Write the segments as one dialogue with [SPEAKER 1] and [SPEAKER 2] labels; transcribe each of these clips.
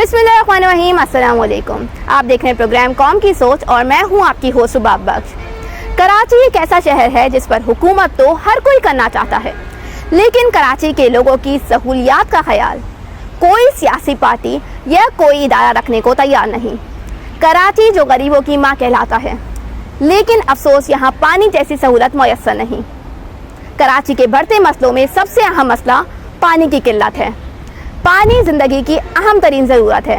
[SPEAKER 1] बिस्मिल्लाहिर्रहमानिर्रहीम, अस्सलाम वालेकुम। आप देख रहे हैं प्रोग्राम कौम की सोच और मैं हूं आपकी होस्ट रुबाब बख्श। कराची एक ऐसा शहर है जिस पर हुकूमत तो हर कोई करना चाहता है, लेकिन कराची के लोगों की सहूलियात का ख्याल कोई सियासी पार्टी या कोई इदारा रखने को तैयार नहीं। कराची जो गरीबों की माँ कहलाता है, लेकिन अफसोस यहाँ पानी जैसी सहूलत मुयस्सर नहीं। कराची के बढ़ते मसलों में सबसे अहम मसला पानी की किल्लत है। पानी ज़िंदगी की अहम तरीन ज़रूरत है।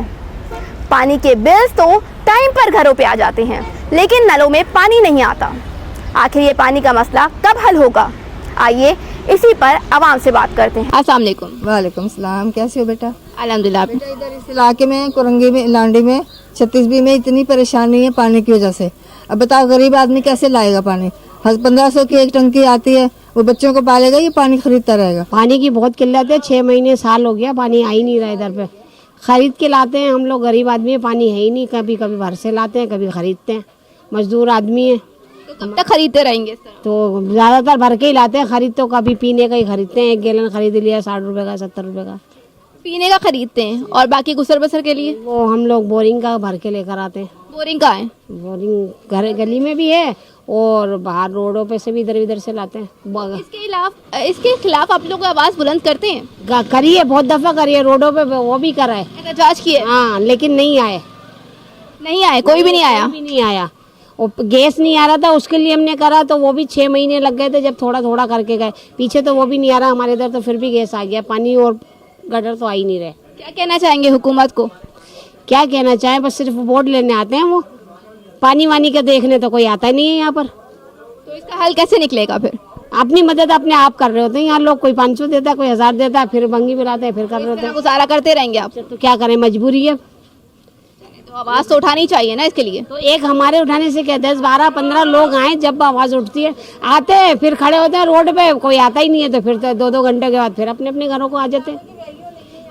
[SPEAKER 1] पानी के बिल्स तो टाइम पर घरों पे आ जाते हैं, लेकिन नलों में पानी नहीं आता। आखिर ये पानी का मसला कब हल होगा? आइए इसी पर आवाम से बात करते हैं। अस्सलाम वालेकुम।
[SPEAKER 2] वालेकुम सलाम। कैसे हो बेटा?
[SPEAKER 1] अल्हम्दुलिल्लाह।
[SPEAKER 2] बेटा इधर इस इलाके में, कुरंगी में, लांडी में, 36B में इतनी परेशानी है पानी की वजह से। अब बताओ गरीब आदमी कैसे लाएगा पानी? 1500 की एक टंकी आती है, वो बच्चों को पालेगा ये पानी खरीदता रहेगा?
[SPEAKER 3] पानी की बहुत किल्लत है। 6 महीने साल हो गया पानी आ ही नहीं रहा इधर पे। खरीद के लाते हैं हम लोग, गरीब आदमी है, पानी है ही नहीं। कभी कभी भर से लाते हैं, कभी खरीदते हैं। मजदूर आदमी है
[SPEAKER 1] तो कब तक खरीदते रहेंगे इस तरह?
[SPEAKER 3] तो ज़्यादातर भर के ही लाते हैं। खरीद तो कभी पीने का ही खरीदते हैं। 1 गैलन खरीद लिया 60 रुपये का, 70 रुपये का।
[SPEAKER 1] पीने का खरीदते हैं और बाकी गुसर बसर के लिए
[SPEAKER 3] वो हम लोग बोरिंग का भर के लेकर आते हैं।
[SPEAKER 1] बोरिंग का है?
[SPEAKER 3] बोरिंग घर गली में भी है और बाहर रोडों पे से भी इधर उधर से लाते हैं।
[SPEAKER 1] इसके खिलाफ आप लोग आवाज़ बुलंद करते हैं?
[SPEAKER 3] करिए, बहुत दफ़ा करिए, रोडों पे वो भी करा है,
[SPEAKER 1] एहतजाज किए?
[SPEAKER 3] हाँ, लेकिन नहीं आए।
[SPEAKER 1] कोई भी नहीं आया?
[SPEAKER 3] कोई भी नहीं आया। और गैस नहीं आ रहा था, उसके लिए हमने करा तो वो भी 6 महीने लग गए थे, जब थोड़ा थोड़ा करके गए। पीछे तो वो भी नहीं आ रहा हमारे इधर, तो फिर भी गैस आ गया। पानी और गटर तो आ ही नहीं रहे।
[SPEAKER 1] क्या कहना चाहेंगे हुकूमत को?
[SPEAKER 3] क्या कहना चाहें, बस सिर्फ वोट लेने आते हैं वो। पानी वानी का देखने तो कोई आता ही नहीं है यहाँ पर।
[SPEAKER 1] तो इसका हल कैसे निकलेगा फिर?
[SPEAKER 3] अपनी मदद अपने आप कर रहे होते हैं यहाँ लोग। कोई 500 देता है, कोई 1000 देता है, फिर बंगी बुलाते हैं, फिर कर रहे होते हैं।
[SPEAKER 1] गुजारा करते रहेंगे आप?
[SPEAKER 3] तो क्या करें, मजबूरी है।
[SPEAKER 1] तो आवाज़ तो उठानी चाहिए ना इसके लिए।
[SPEAKER 3] तो एक हमारे उठाने से क्या 10, 12, 15 लोग आए, जब आवाज़ उठती है आते हैं, फिर खड़े होते हैं रोड पे। कोई आता ही नहीं है, तो फिर तो 2-2 घंटे के बाद फिर अपने अपने घरों को आ जाते हैं।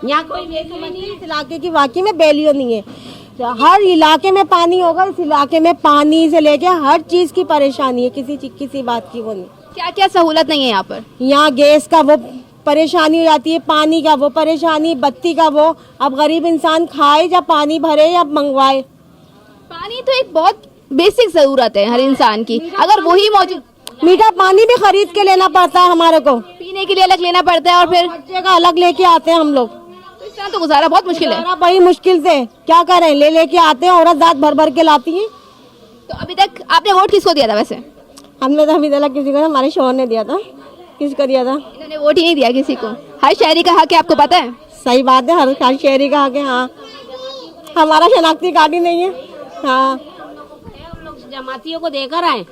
[SPEAKER 3] यहाँ कोई वैल्यू नहीं है।
[SPEAKER 4] इस इलाके की वाकई में वैल्यू नहीं है। हर इलाके में पानी होगा, इस इलाके में पानी से लेके हर चीज की परेशानी है। किसी बात की वो नहीं।
[SPEAKER 1] क्या क्या सहूलत नहीं है यहाँ पर?
[SPEAKER 4] यहाँ गैस का वो परेशानी हो जाती है, पानी का वो परेशानी, बत्ती का वो। अब गरीब इंसान खाए या पानी भरे या मंगवाए।
[SPEAKER 1] पानी तो एक बहुत बेसिक जरूरत है हर इंसान की, अगर वही मौजूद।
[SPEAKER 4] मीठा पानी भी खरीद के लेना पड़ता है हमारे को,
[SPEAKER 1] पीने के लिए अलग लेना पड़ता है और फिर
[SPEAKER 4] बच्चे का अलग लेके आते हैं हम लोग।
[SPEAKER 1] तो इस तरह तो गुजारा बहुत मुश्किल है।
[SPEAKER 4] बड़ी मुश्किल से क्या करें, ले लेके आते हैं, औरत रात भर भर के लाती है।
[SPEAKER 1] तो अभी तक आपने वोट किसको दिया था वैसे?
[SPEAKER 4] हमने तो अभी तक किसी को, हमारे शोहर ने दिया था। किसको दिया था?
[SPEAKER 1] इन्होंने वोट ही नहीं दिया किसी को। हर शहरी का हक है, आपको पता है?
[SPEAKER 4] सही बात है, हर शहरी का हक है। हाँ, हमारा शनाख्ती कार्ड ही नहीं है। हाँ,
[SPEAKER 3] हम लोग जमातियों को देकर आए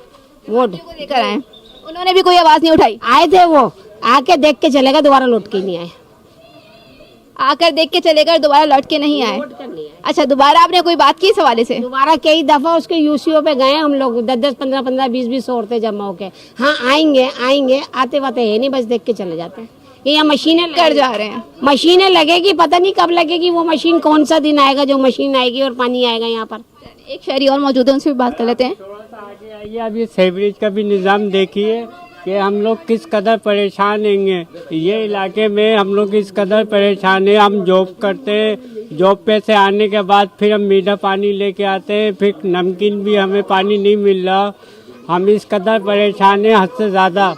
[SPEAKER 3] वोट।
[SPEAKER 1] लेकर आए, उन्होंने भी कोई आवाज नहीं उठाई?
[SPEAKER 3] आए थे वो, आके देख के चले गए, दोबारा लौट के नहीं आए।
[SPEAKER 1] आकर देख के चले गए, दोबारा लौट के नहीं आए। अच्छा, दोबारा आपने कोई बात की इस हवाले से?
[SPEAKER 3] दोबारा कई दफा उसके यूसीओ पे गए हम लोग, 10-10, 15-15, 20-20 औरतें जमा होके। हाँ आएंगे, आते वाते है नहीं, बस देख के चले जाते हैं। ये यहाँ मशीनें
[SPEAKER 1] कर जा रहे हैं।
[SPEAKER 3] मशीनें लगेगी, पता नहीं कब लगेगी वो मशीन। कौन सा दिन आएगा जो मशीन आएगी और पानी आएगा यहाँ पर।
[SPEAKER 1] एक शहरी और मौजूद है, उनसे भी बात कर लेते हैं।
[SPEAKER 5] आइए, अब ये सीवरेज का भी निज़ाम देखिए कि हम लोग किस कदर परेशान होंगे। ये इलाके में हम लोग किस कदर परेशान है। हम जॉब करते हैं, जॉब पे से आने के बाद फिर हम मीठा पानी लेके आते हैं, फिर नमकीन भी हमें पानी नहीं मिल रहा। हम इस कदर परेशान हैं, हद से ज़्यादा।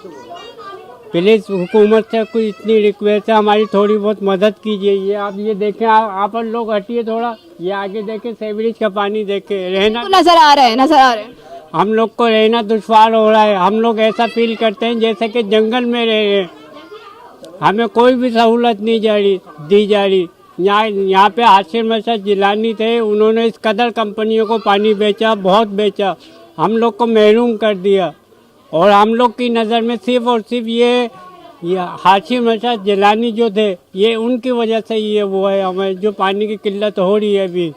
[SPEAKER 5] प्लीज़ हुकूमत से कोई इतनी रिक्वेस्ट है, हमारी थोड़ी बहुत मदद कीजिए। ये आप ये देखें, आप लोग हटिए थोड़ा, ये आगे देखें, सीवरेज का पानी देखें। रहना
[SPEAKER 1] नजर आ रहा है।
[SPEAKER 5] हम लोग को रहना दुश्वार हो रहा है। हम लोग ऐसा फील करते हैं जैसे कि जंगल में रह रहे हैं। हमें कोई भी सहूलत नहीं दी जा रही। यहाँ पे हाशिर मशद जिलानी थे, उन्होंने इस कदर कंपनियों को पानी बेचा, बहुत बेचा, हम लोग को महरूम कर दिया। और हम लोग की नज़र में सिर्फ और सिर्फ ये हाशिर मशद जिलानी जो थे, ये उनकी वजह से ये वो है हमें जो पानी की किल्लत हो रही है अभी।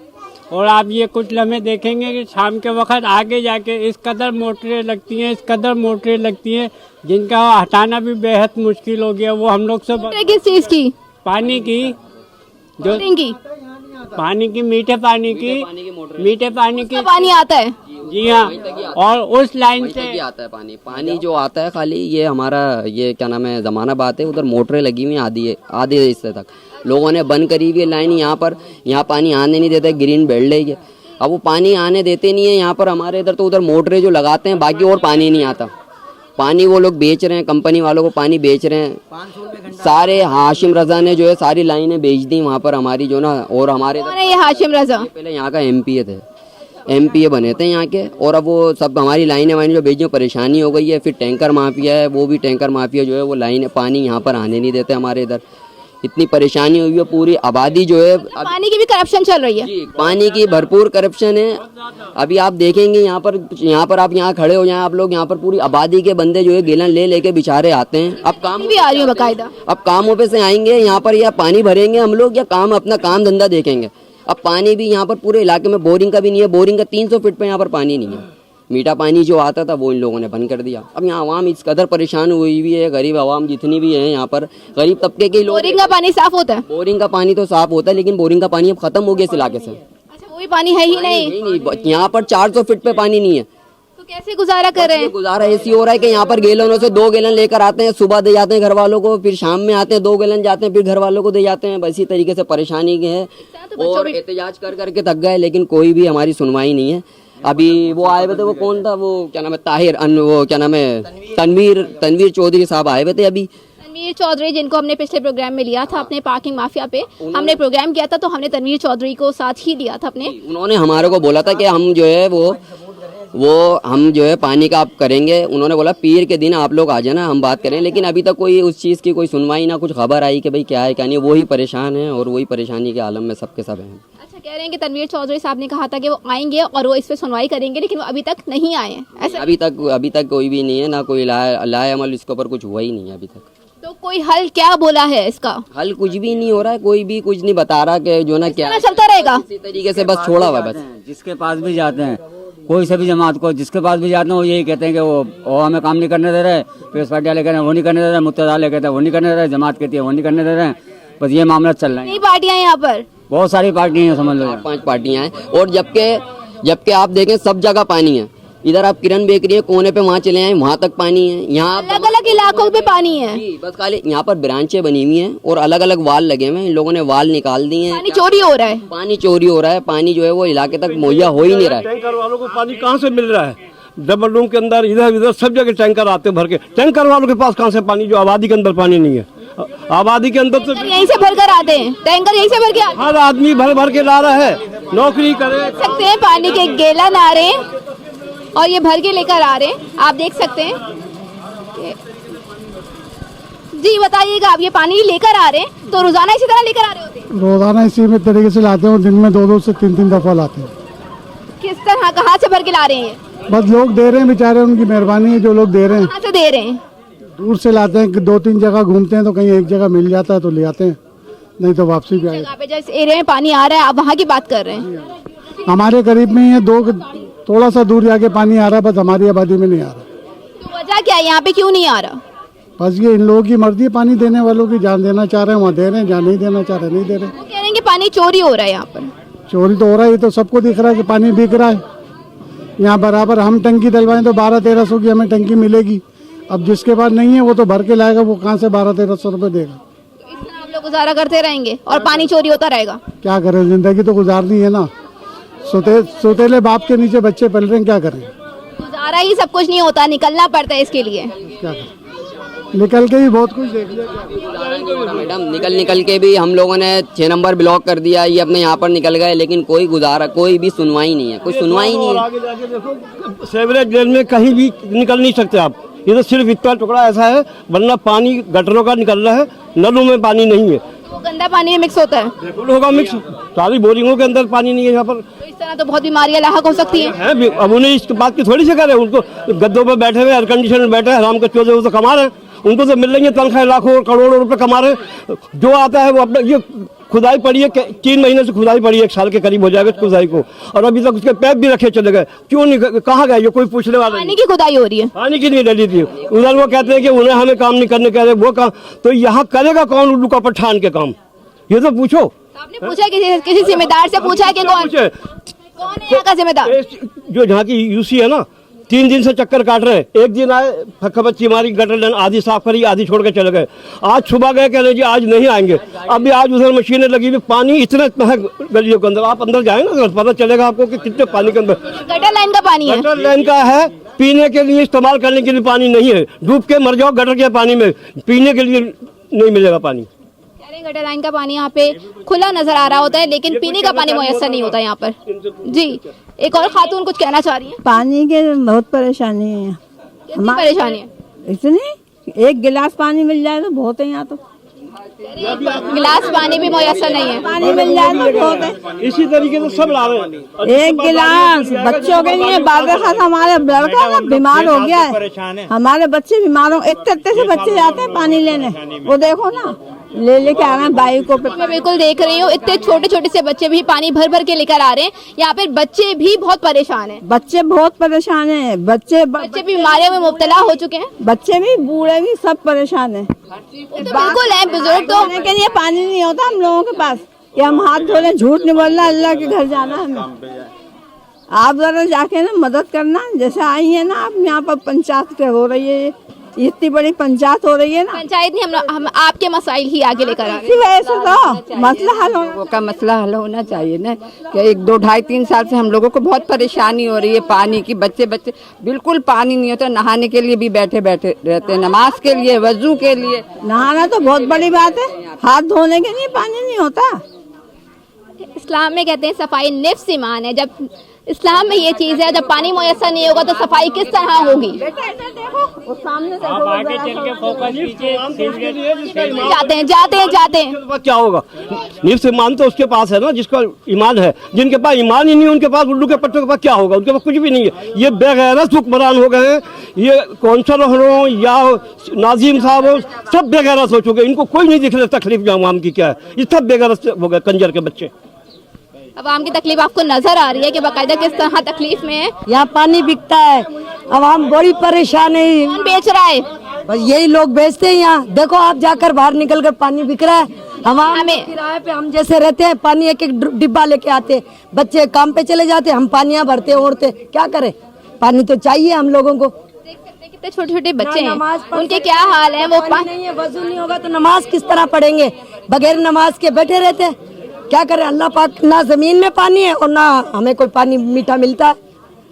[SPEAKER 5] और आप ये कुछ लम्हे देखेंगे कि शाम के वक्त आगे जाके इस कदर मोटरें लगती हैं जिनका हटाना भी बेहद मुश्किल हो गया। वो हम लोग से
[SPEAKER 1] किस चीज की?
[SPEAKER 5] पानी की, जो पानी की, मीठे पानी की
[SPEAKER 1] पानी आता है।
[SPEAKER 5] जी हाँ, और उस लाइन से
[SPEAKER 6] आता है पानी जो आता है खाली ये हमारा ये क्या नाम है जमानाबाद है, उधर मोटरें लगी हुई आधी हिस्से तक, लोगों ने बंद करी हुई है लाइन यहाँ पर, यहाँ पानी आने नहीं देते, ग्रीन बेल्ट है ये। अब वो पानी आने देते नहीं है यहाँ पर, हमारे इधर तो उधर मोटरें जो लगाते हैं बाकी और पानी नहीं आता। पानी वो लोग बेच रहे हैं, कंपनी वालों को पानी बेच रहे हैं सारे। हाशिम रजा ने जो है सारी लाइनें बेच दी वहाँ पर हमारी जो ना, और हमारे
[SPEAKER 1] कौन है ये हाशिम रजा?
[SPEAKER 6] पहले यहाँ का एमपीए थे, एमपीए बने थे यहाँ के, और अब वो सब हमारी लाइनें वाइनें जो बेची परेशानी हो गई है। फिर टैंकर माफिया है, वो भी टैंकर माफिया जो है वो लाइन पानी यहाँ पर आने नहीं देते हमारे इधर। इतनी परेशानी हुई है, पूरी आबादी जो है
[SPEAKER 1] पानी की भी करप्शन चल रही है।
[SPEAKER 6] जी, पानी की भरपूर करप्शन है। अभी आप देखेंगे यहाँ पर आप यहाँ खड़े हो जाएं आप लोग, यहाँ पर पूरी आबादी के बंदे जो है गैलन ले लेके बेचारे आते हैं। अब काम
[SPEAKER 1] भी आ रही है बकायदा,
[SPEAKER 6] अब कामों पे से आएंगे यहाँ पर, या पानी भरेंगे हम लोग या काम अपना काम धंधा देखेंगे। अब पानी भी यहाँ पर पूरे इलाके में बोरिंग का भी नहीं है, बोरिंग का 300 फीट पे यहाँ पर पानी नहीं है। मीठा पानी जो आता था वो इन लोगों ने बंद कर दिया। अब यहाँ आवाम इस कदर परेशान हुई हुई है, गरीब आवाम जितनी भी है यहाँ पर, गरीब तबके के लोग।
[SPEAKER 1] बोरिंग का पानी साफ होता है?
[SPEAKER 6] बोरिंग का पानी तो साफ होता है, लेकिन बोरिंग का पानी अब खत्म हो गया इस इलाके से।
[SPEAKER 1] अच्छा, वो भी पानी है ही नहीं?
[SPEAKER 6] यहाँ पर 400 फीट पे पानी नहीं है।
[SPEAKER 1] तो कैसे गुजारा कर रहे हैं?
[SPEAKER 6] गुजारा ऐसी हो रहा है कि यहाँ पर गैलनों से 2 गैलन लेकर आते हैं, सुबह दे जाते हैं घर वालों को, फिर शाम में आते हैं 2 गैलन जाते हैं, फिर घर वालों को दे जाते हैं। बस इसी तरीके से परेशानी है, और एहतजाज कर करके थक गए, लेकिन कोई भी हमारी सुनवाई नहीं है। अभी वो आए हुए थे, वो कौन था, वो क्या नाम है, ताहिर, वो क्या नाम है, तनवीर चौधरी साहब आए हुए थे अभी।
[SPEAKER 1] तनवीर चौधरी, जिनको हमने पिछले प्रोग्राम में लिया था, अपने पार्किंग माफिया पे हमने प्रोग्राम किया था, तो हमने तनवीर चौधरी को साथ ही लिया था अपने।
[SPEAKER 6] उन्होंने हमारे को बोला था कि हम जो है वो हम जो है पानी का आप करेंगे। उन्होंने बोला पीर के दिन आप लोग आ जाना, हम बात करें। लेकिन अभी तक कोई उस चीज़ की कोई सुनवाई ना कुछ खबर आई कि भाई क्या है क्या नहीं। वही परेशान है और वही परेशानी के आलम में सबके सब हैं।
[SPEAKER 1] अच्छा, कह रहे हैं कि तनवीर चौधरी साहब ने कहा था कि वो आएंगे और वो इस पे सुनवाई करेंगे, लेकिन वो अभी तक नहीं आए हैं, ऐसा?
[SPEAKER 6] अभी तक कोई भी नहीं है, ना कोई लाए अमल इसके ऊपर कुछ हुआ ही नहीं है अभी तक।
[SPEAKER 1] तो कोई हल क्या बोला है इसका?
[SPEAKER 6] हल कुछ भी नहीं हो रहा है, कोई भी कुछ नहीं बता रहा कि जो ना क्या
[SPEAKER 1] चलता रहेगा
[SPEAKER 6] इसी तरीके से, बस छोड़ा हुआ है बस।
[SPEAKER 7] जिसके पास भी जाते हैं, कोई से भी जमात को जिसके पास भी जाते हैं, वो यही कहते हैं कि वो हमें काम नहीं करने दे रहे, प्रेस पार्टी वाले कहते हैं वो नहीं करने दे रहे, मुत्तदा वाले कहते हैं वो नहीं करने दे रहे, जमात कहती है वो नहीं करने दे रहे हैं। बस ये मामला चल रहा है।
[SPEAKER 1] कितनी पार्टियां हैं यहाँ पर?
[SPEAKER 7] बहुत सारी पार्टियां हैं, समझ लो
[SPEAKER 6] 5 पार्टियां हैं। और जबकि आप देखें सब जगह पानी है। इधर आप किरण बेकरी है कोने पे, वहाँ चले आए, वहाँ तक पानी है। यहाँ
[SPEAKER 1] अलग अलग इलाकों पे पानी है।
[SPEAKER 6] बस खाली यहाँ पर ब्रांचें बनी हुई हैं और अलग अलग वाल लगे हुए हैं। इन लोगों ने वाल निकाल दिए हैं,
[SPEAKER 1] पानी चोरी हो रहा है।
[SPEAKER 6] पानी चोरी हो रहा है। पानी जो है वो इलाके तक मुहैया हो ही नहीं रहा है।
[SPEAKER 8] टैंकर वालों को पानी कहाँ से मिल रहा है? डबल रूम के अंदर इधर उधर सब जगह टैंकर आते भर के। टैंकर वालों के पास कहाँ से पानी, जो आबादी के अंदर पानी नहीं है। आबादी के अंदर तो
[SPEAKER 1] यहीं से भर कर आते हैं, टैंकर यहीं से भर के आते हैं।
[SPEAKER 8] हर आदमी भर भर के ला रहा है, नौकरी करे।
[SPEAKER 1] देख सकते हैं पानी के गैलन आ रहे हैं और ये भर के लेकर आ रहे हैं, आप देख सकते हैं। जी बताइएगा, आप ये पानी लेकर आ रहे हैं तो रोजाना इसी तरह लेकर आ रहे होते हैं?
[SPEAKER 9] रोजाना इसी में तरीके से लाते हैं और दिन में 2 से 3 दफा लाते हैं।
[SPEAKER 1] किस तरह, कहाँ से भर के ला रहे हैं?
[SPEAKER 9] बस लोग दे रहे हैं, बेचारे उनकी मेहरबानी है जो लोग दे रहे हैं।
[SPEAKER 1] कहाँ से दे रहे हैं?
[SPEAKER 9] दूर से लाते हैं, 2-3 जगह घूमते हैं तो कहीं एक जगह मिल जाता है तो ले आते हैं, नहीं तो वापसी भी आए।
[SPEAKER 1] जगह पे जिस एरिया में पानी आ रहा है, आप वहाँ की बात कर रहे हैं?
[SPEAKER 9] हमारे करीब में ही है, थोड़ा सा दूर जाके पानी आ रहा है, बस हमारी आबादी में नहीं आ रहा।
[SPEAKER 1] तो वजह क्या है, यहाँ पे क्यों नहीं आ रहा?
[SPEAKER 9] बस ये इन लोगों की मर्जी है, पानी देने वालों की। जहाँ देना चाह रहे हैं वहाँ दे रहे हैं, जहाँ नहीं देना चाह रहे नहीं दे रहे।
[SPEAKER 1] वो कह रहे हैं कि पानी चोरी हो रहा है यहाँ पर।
[SPEAKER 9] चोरी तो हो रहा है, ये तो सबको दिख रहा है कि पानी बिक रहा है। यहाँ बराबर हम टंकी डलवाएं तो 1200-1300 की हमें टंकी मिलेगी। अब जिसके पास नहीं है वो तो भर के लाएगा, वो कहाँ से 1200-1300 रुपये देगा?
[SPEAKER 1] तो इस तरह आप लोग गुजारा करते रहेंगे और पानी चोरी होता रहेगा?
[SPEAKER 9] क्या करें, जिंदगी तो गुजारनी है ना। सोतेले बाप के नीचे बच्चे पल रहे हैं, क्या करें?
[SPEAKER 1] गुजारा ही सब कुछ नहीं होता, निकलना पड़ता है इसके लिए।
[SPEAKER 9] क्या करें, निकल के भी बहुत कुछ देख लिया।
[SPEAKER 6] मैडम निकल के भी हम लोगों ने 6 नंबर ब्लॉक कर दिया, ये अपने यहाँ पर निकल गए, लेकिन कोई गुजारा, कोई भी सुनवाई नहीं है, कोई सुनवाई नहीं है।
[SPEAKER 8] आगे जाके देखो, सेवरेज ड्रेन में कहीं भी निकल नहीं सकते आप। ये तो सिर्फ इतना टुकड़ा ऐसा है, वरना पानी गटरों का निकल रहा है, नलों में पानी नहीं है।
[SPEAKER 1] वो गंदा पानी में मिक्स होता है?
[SPEAKER 8] बिल्कुल होगा मिक्स, सारी बोरिंगों के अंदर पानी नहीं है यहाँ पर।
[SPEAKER 1] तो इस तरह तो बहुत बीमारियां लाहक हो सकती हैं।
[SPEAKER 8] अब उन्हें इस बात की थोड़ी सी करे, उनको गद्दों पर बैठे हुए, एयर कंडीशन में बैठे हैं, हराम के चोजे, वो तो कमा रहे हैं, उनको तो मिल रही है तनख्वाह, लाखों करोड़ों रुपए कमा रहे हैं। जो आता है वो अपना, ये खुदाई पड़ी है 3 महीने से, खुदाई पड़ी है, 1 साल के करीब हो जाएगा खुदाई को, और अभी तक उसके पैप भी रखे चले गए। क्यों नहीं, कहाँ गए, ये कोई पूछने वाला
[SPEAKER 1] पानी की खुदाई हो रही है?
[SPEAKER 8] पानी की नहीं डली थी। उधर वो कहते हैं कि उन्हें हमें काम नहीं करने कह रहे, वो काम तो यहाँ करेगा कौन उल्लू का पठान के काम, ये तो पूछो।
[SPEAKER 1] आपने पूछा किसी जिम्मेदार से पूछा कि कौन है यहाँ का जिम्मेदार?
[SPEAKER 8] जो यहाँ की यूसी है ना, 3 दिन से चक्कर काट रहे हैं। एक दिन आए, फक्का मारी, गटर लाइन आधी साफ करी, आधी छोड़ के चले गए। आज सुबह गए, कह रहे जी आज नहीं आएंगे। अभी आज उधर मशीनें लगी हुई, पानी इतना है गलियों के अंदर। आप अंदर जाएंगे ना, पता चलेगा आपको कि कितने पानी के अंदर।
[SPEAKER 1] गटर लाइन का पानी है,
[SPEAKER 8] गटर लाइन का है, पीने के लिए इस्तेमाल करने के लिए पानी नहीं है। डूब के मर जाओ गटर के पानी में, पीने के लिए नहीं मिलेगा पानी।
[SPEAKER 1] गटर लाइन का पानी यहाँ पे खुला नजर आ रहा होता है, लेकिन पीने का पानी मुयस्सर नहीं होता यहाँ पर। जी, एक और खातून कुछ कहना चाह रही है।
[SPEAKER 2] पानी के बहुत परेशानी है यहाँ।
[SPEAKER 1] कितनी परेशानी है?
[SPEAKER 2] इतनी, एक गिलास पानी मिल जाए तो बहुत है यहाँ तो।
[SPEAKER 1] गिलास पानी भी मुयस्सर नहीं है।
[SPEAKER 2] पानी मिल जाए तो बहुत है।
[SPEAKER 8] इसी तरीके से सब ला रहे हैं।
[SPEAKER 2] एक गिलास बच्चों के लिए, बाबे खास हमारे लड़का ना बीमार हो गया है, हमारे बच्चे बीमार हो, इतने से बच्चे जाते हैं पानी लेने, वो देखो ना ले के आ रहे हैं बाइक को।
[SPEAKER 1] मैं बिल्कुल देख रही हूँ, इतने छोटे छोटे से बच्चे भी पानी भर भर के लेकर आ रहे हैं। यहाँ पे बच्चे भी बहुत परेशान हैं।
[SPEAKER 2] बच्चे बहुत परेशान हैं, बच्चे
[SPEAKER 1] भी बीमारियों में मुब्तला हो चुके हैं।
[SPEAKER 2] बच्चे भी बूढ़े भी सब परेशान हैं।
[SPEAKER 1] तो बिल्कुल है, बुजुर्ग तो
[SPEAKER 2] के लिए पानी नहीं होता हम लोगों के पास, कि हम हाथ धोले, झूठ नहीं बोलना, अल्लाह के घर जाना हमें। आप जरा जाके ना मदद करना, जैसे आई है ना आप यहाँ पर पंचायत हो रही है, इतनी बड़ी पंचायत हो रही है ना,
[SPEAKER 1] पंचायत नहीं, हम आपके मसाइल ही आगे लेकर आ रहे हैं।
[SPEAKER 2] इसी वजह से तो मसला हल होना,
[SPEAKER 10] लोगों का मसला हल होना चाहिए ना। कि 1, 2, 2.5, 3 साल से हम लोगों को बहुत परेशानी हो रही है पानी की। बच्चे बिल्कुल पानी नहीं होता, नहाने के लिए भी बैठे रहते हैं, नमाज के लिए, वजू के लिए।
[SPEAKER 2] नहाना तो बहुत बड़ी बात है, हाथ धोने के लिए पानी नहीं होता।
[SPEAKER 1] इस्लाम में कहते हैं सफाई निफ्स ईमान है। जब इस्लाम में ये चीज है, जब पानी मुयस्सर नहीं होगा तो सफाई किस तरह होगी? जाते हैं।
[SPEAKER 8] क्या होगा? निफ्स ईमान तो उसके पास है ना जिसका ईमान है। जिनके पास ईमान ही नहीं, उनके पास उल्लू के पट्टों के पास क्या होगा? उनके पास कुछ भी नहीं है। ये बेगैरत हुक्मरान हो गए हैं। ये कौंसल हो या नाजिम साहब हो, सब बेगैरत हो चुके हैं। इनको कोई नहीं दिख रहा तकलीफ आवाम की क्या है। ये सब बेगैरत हो गए, कंजर के बच्चे।
[SPEAKER 1] अवाम की तकलीफ आपको नजर आ रही है कि बाकायदा किस तरह तकलीफ में है।
[SPEAKER 2] यहाँ पानी बिकता है, अवाम बड़ी परेशान है।
[SPEAKER 1] कौन बेच रहा है?
[SPEAKER 2] बस यही लोग बेचते हैं यहाँ। देखो आप जाकर बाहर निकल कर पानी बिक रहा है। हमें किराए पे हम जैसे रहते हैं, पानी एक एक डिब्बा लेके आते हैं, बच्चे काम पे चले जाते हैं, हम पानियाँ भरते ओढ़ते, क्या करें? पानी तो चाहिए हम लोगों को।
[SPEAKER 1] कितने छोटे छोटे बच्चे हैं, उनके क्या हाल है? वो
[SPEAKER 2] पानी नहीं है, वजू नहीं होगा तो नमाज किस तरह पढ़ेंगे? बगैर नमाज के बैठे रहते हैं, क्या करें? अल्लाह पाक, ना जमीन में पानी है और ना हमें कोई पानी मीठा मिलता है,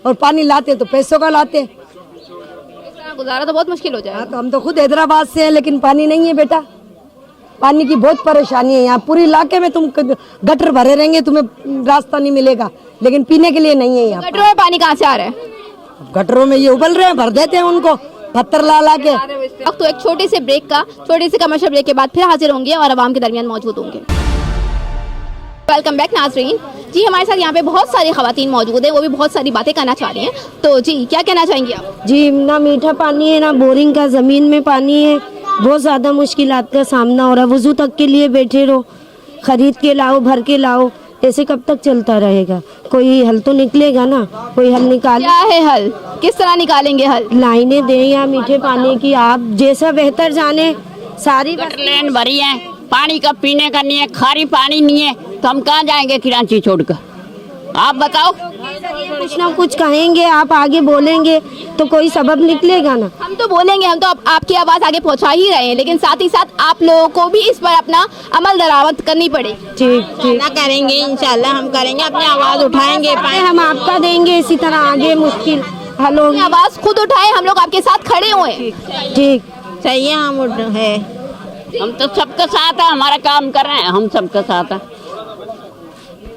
[SPEAKER 2] और पानी लाते तो पैसों का लाते।
[SPEAKER 1] गुजारा तो बहुत मुश्किल हो जाएगा।
[SPEAKER 2] तो हम तो खुद हैदराबाद से हैं, लेकिन पानी नहीं है बेटा। पानी की बहुत परेशानी है यहाँ। पूरे इलाके में तुम गटर भरे रहेंगे, तुम्हें रास्ता नहीं मिलेगा, लेकिन पीने के लिए नहीं है यहाँ।
[SPEAKER 1] गटरों में पानी कहाँ से आ रहा है?
[SPEAKER 2] गटरों में ये उबल रहे हैं, भर देते हैं उनको पत्थर ला के।
[SPEAKER 1] अब तो एक छोटे से कमर्शियल ब्रेक के बाद फिर हाजिर होंगे और आवाम के दरमियान मौजूद होंगे। वेलकम बैक नाजरीन। जी, हमारे साथ यहाँ पे बहुत सारी खवातीन मौजूद है, वो भी बहुत सारी बातें करना चाह रही हैं। तो जी, क्या कहना चाहेंगी आप?
[SPEAKER 4] जी, ना मीठा पानी है, ना बोरिंग का, ज़मीन में पानी है। बहुत ज़्यादा मुश्किलात का सामना हो रहा है। वजू तक के लिए बैठे रहो, ख़रीद के लाओ, भर के लाओ, ऐसे कब तक चलता रहेगा? कोई हल तो निकलेगा ना, कोई हल निकाल।
[SPEAKER 1] क्या है हल? किस तरह निकालेंगे हल?
[SPEAKER 4] लाइनें दें या मीठे पानी की, आप जैसा बेहतर जाने। सारी
[SPEAKER 3] लेन भरी है, पानी का पीने का नहीं है, खारी पानी नहीं है, तो हम कहाँ जाएंगे कराची छोड़कर? आप बताओ।
[SPEAKER 4] कुछ ना कुछ कहेंगे, आप आगे बोलेंगे तो कोई सबब निकलेगा ना।
[SPEAKER 1] हम तो बोलेंगे, हम तो आपकी आवाज़ आगे पहुंचा ही रहे हैं, लेकिन साथ ही साथ आप लोगों को भी इस पर अपना अमल दरामद करनी पड़ेगी।
[SPEAKER 4] ठीक ठीक,
[SPEAKER 10] ना करेंगे, इंशाल्लाह हम करेंगे, अपनी आवाज़ उठाएंगे।
[SPEAKER 4] हम आपका देंगे, इसी तरह आगे मुश्किल हल होगी।
[SPEAKER 1] आवाज़ खुद उठाए, हम लोग आपके साथ खड़े हुए हैं।
[SPEAKER 4] ठीक,
[SPEAKER 10] सही है,
[SPEAKER 3] हम तो सबके साथ है, हमारा काम कर रहे हैं, हम सबके साथ है।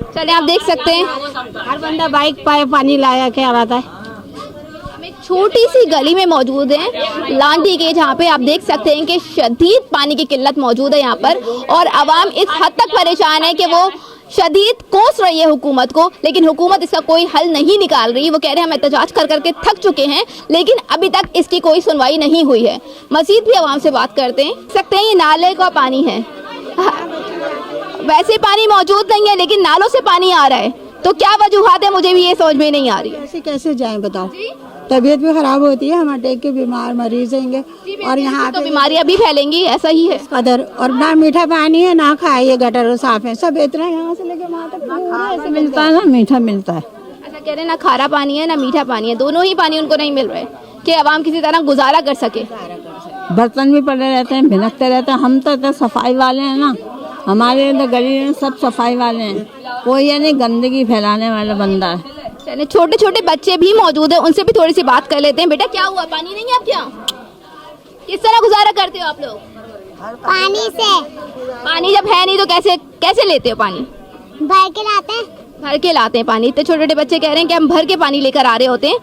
[SPEAKER 1] चलिए, आप देख सकते हैं
[SPEAKER 3] हर बंदा बाइक पाए पानी लाया क्या आता है।
[SPEAKER 1] हम एक छोटी सी गली में मौजूद हैं, लांडी के, जहाँ पे आप देख सकते हैं कि शदीद पानी की किल्लत मौजूद है यहाँ पर, और आवाम इस हद तक परेशान है कि वो शदीद कोस रही है हुकूमत को, लेकिन हुकूमत इसका कोई हल नहीं निकाल रही। वो कह रहे हैं हम एहतजाज कर करके थक चुके हैं, लेकिन अभी तक इसकी कोई सुनवाई नहीं हुई है। मजीद भी आवाम से बात करते हैं। सकते हैं ये नाले का पानी है, वैसे पानी मौजूद नहीं है, लेकिन नालों से पानी आ रहा है, तो क्या वजूहात है? मुझे भी ये समझ में नहीं आ रही है।
[SPEAKER 2] कैसे जाएं बताओ? तबीयत भी खराब होती है, हमारे के बीमार मरीज होंगे, और यहाँ
[SPEAKER 1] तो बीमारियां भी फैलेंगी, ऐसा ही है
[SPEAKER 2] कदर। और ना मीठा पानी है, ना खाइए, गटर साफ है, सब इतना यहाँ से लेके वहाँ तक मिलता है ना, मीठा मिलता है।
[SPEAKER 1] कह रहे हैं ना खारा पानी है ना मीठा पानी है, दोनों ही पानी उनको नहीं मिल रहे कि आवाम किसी तरह गुजारा कर सके।
[SPEAKER 11] बर्तन भी पड़े रहते हैं, भिनकते रहते हैं। हम तो सफाई वाले हैं ना, हमारे तो गली में सब सफाई वाले हैं, कोई ये नहीं गंदगी फैलाने वाला बंदा है।
[SPEAKER 1] चलिए, छोटे छोटे बच्चे भी मौजूद हैं, उनसे भी थोड़ी सी बात कर लेते हैं। बेटा क्या हुआ, पानी नहीं है आपके यहाँ? किस तरह गुजारा करते हो आप लोग?
[SPEAKER 12] पानी से।
[SPEAKER 1] पानी जब है नहीं तो कैसे कैसे लेते हो पानी?
[SPEAKER 12] भर के लाते हैं।
[SPEAKER 1] भर के लाते हैं पानी। इतने छोटे छोटे बच्चे कह रहे हैं कि हम भर के पानी लेकर आ रहे होते हैं।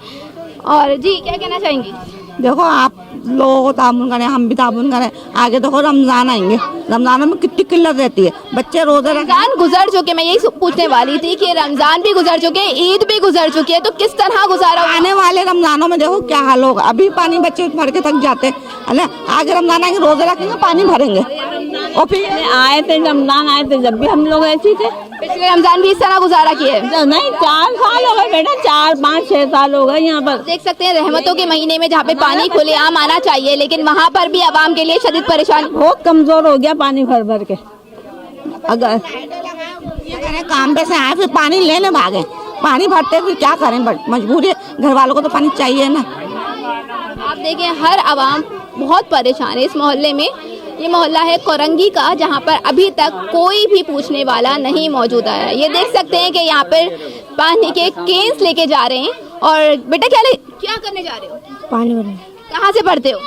[SPEAKER 1] और जी क्या कहना चाहेंगी?
[SPEAKER 11] देखो आप लोगों को तामुन करें, हम भी तामुन करें। आगे देखो रमजान आएंगे, रमजान में कितनी किल्लत रहती है, बच्चे रोजे
[SPEAKER 1] रमजान गुजर चुके, मैं यही पूछने वाली थी कि रमजान भी गुजर चुके, ईद भी गुजर चुकी है, तो किस तरह गुजारा
[SPEAKER 11] आने वाले रमजानों में देखो क्या हाल होगा। अभी पानी बच्चे भर के थक जाते हैं, आगे रमजान आएंगे, रोजे रखेंगे, पानी भरेंगे। और फिर आए थे रमजान आए थे जब भी हम लोग ऐसे थे,
[SPEAKER 1] पिछले रमजान भी इस तरह गुजारा किए?
[SPEAKER 11] नहीं 4 साल हो गए बेटा, 4, 5, 6 साल हो गए। यहाँ पर
[SPEAKER 1] देख सकते हैं रहमतों के महीने में जहाँ पे पानी खुलेआम आना चाहिए, लेकिन वहाँ पर भी आवाम के लिए शदीद परेशानी।
[SPEAKER 11] बहुत कमजोर हो गया पानी भर भर के। अगर काम पे से आए फिर पानी लेने भागे, पानी भरते फिर क्या करें, मजबूरी है, घर वालों को तो पानी चाहिए ना।
[SPEAKER 1] आप देखें हर आवाम बहुत परेशान है इस मोहल्ले में। ये मोहल्ला है कोरंगी का, जहाँ पर अभी तक कोई भी पूछने वाला नहीं मौजूद है। ये देख सकते हैं कि यहाँ पर पानी के केन्स लेके जा रहे हैं। और बेटा क्या करने जा रहे हो?
[SPEAKER 12] पानी भरने।
[SPEAKER 1] कहाँ से भरते हो?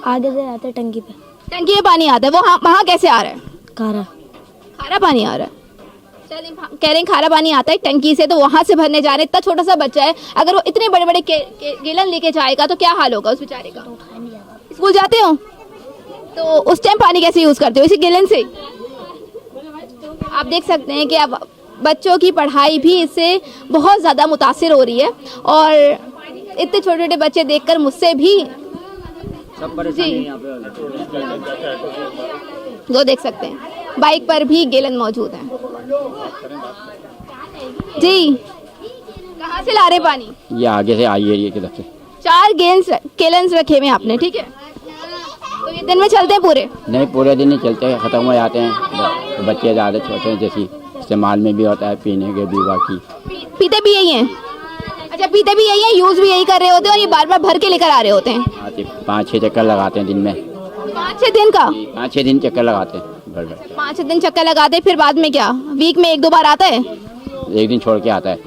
[SPEAKER 12] आगे से आते टंकी पे।
[SPEAKER 1] टंकी में पानी आता है, वो वहाँ कैसे आ रहा है?
[SPEAKER 12] खारा
[SPEAKER 1] पानी आ रहा है। चलिए, कह रहे हैं खारा पानी आता है टंकी से, तो वहाँ से भरने जा रहे हैं। इतना छोटा सा बच्चा है, अगर वो इतने बड़े बड़े गैलन लेके जाएगा तो क्या हाल होगा उस बेचारे का? स्कूल जाते हो तो उस टाइम पानी कैसे यूज करते हो? इसी गैलन से। आप देख सकते हैं कि अब बच्चों की पढ़ाई भी इससे बहुत ज़्यादा मुतासिर हो रही है। और इतने छोटे छोटे बच्चे देखकर मुझसे भी जी वो देख सकते हैं, बाइक पर भी गैलन मौजूद है। जी कहाँ से ला रहे पानी?
[SPEAKER 7] ये आगे से आई एरिया की तरफ से
[SPEAKER 1] 4 गैलन रखे हुए आपने, ठीक है? तो ये दिन में चलते हैं पूरे?
[SPEAKER 7] नहीं, पूरे दिन नहीं चलते, ख़त्म हो जाते हैं। बच्चे ज़्यादा छोटे हैं, जैसे इस्तेमाल में भी होता है, पीने के भी। बाकी
[SPEAKER 1] पीते भी यही हैं? अच्छा, पीते भी यही हैं, यूज़ भी यही कर रहे होते हैं और ये बार बार भर के लेकर आ रहे होते हैं?
[SPEAKER 7] आते 5-6 चक्कर लगाते हैं दिन में।
[SPEAKER 1] 5-6 दिन का?
[SPEAKER 7] 5-6 दिन चक्कर लगाते हैं भर भर।
[SPEAKER 1] 5-6 दिन चक्कर लगाते हैं, फिर बाद में क्या वीक में 1-2 बार आता है?
[SPEAKER 7] 1 दिन छोड़ के आता है।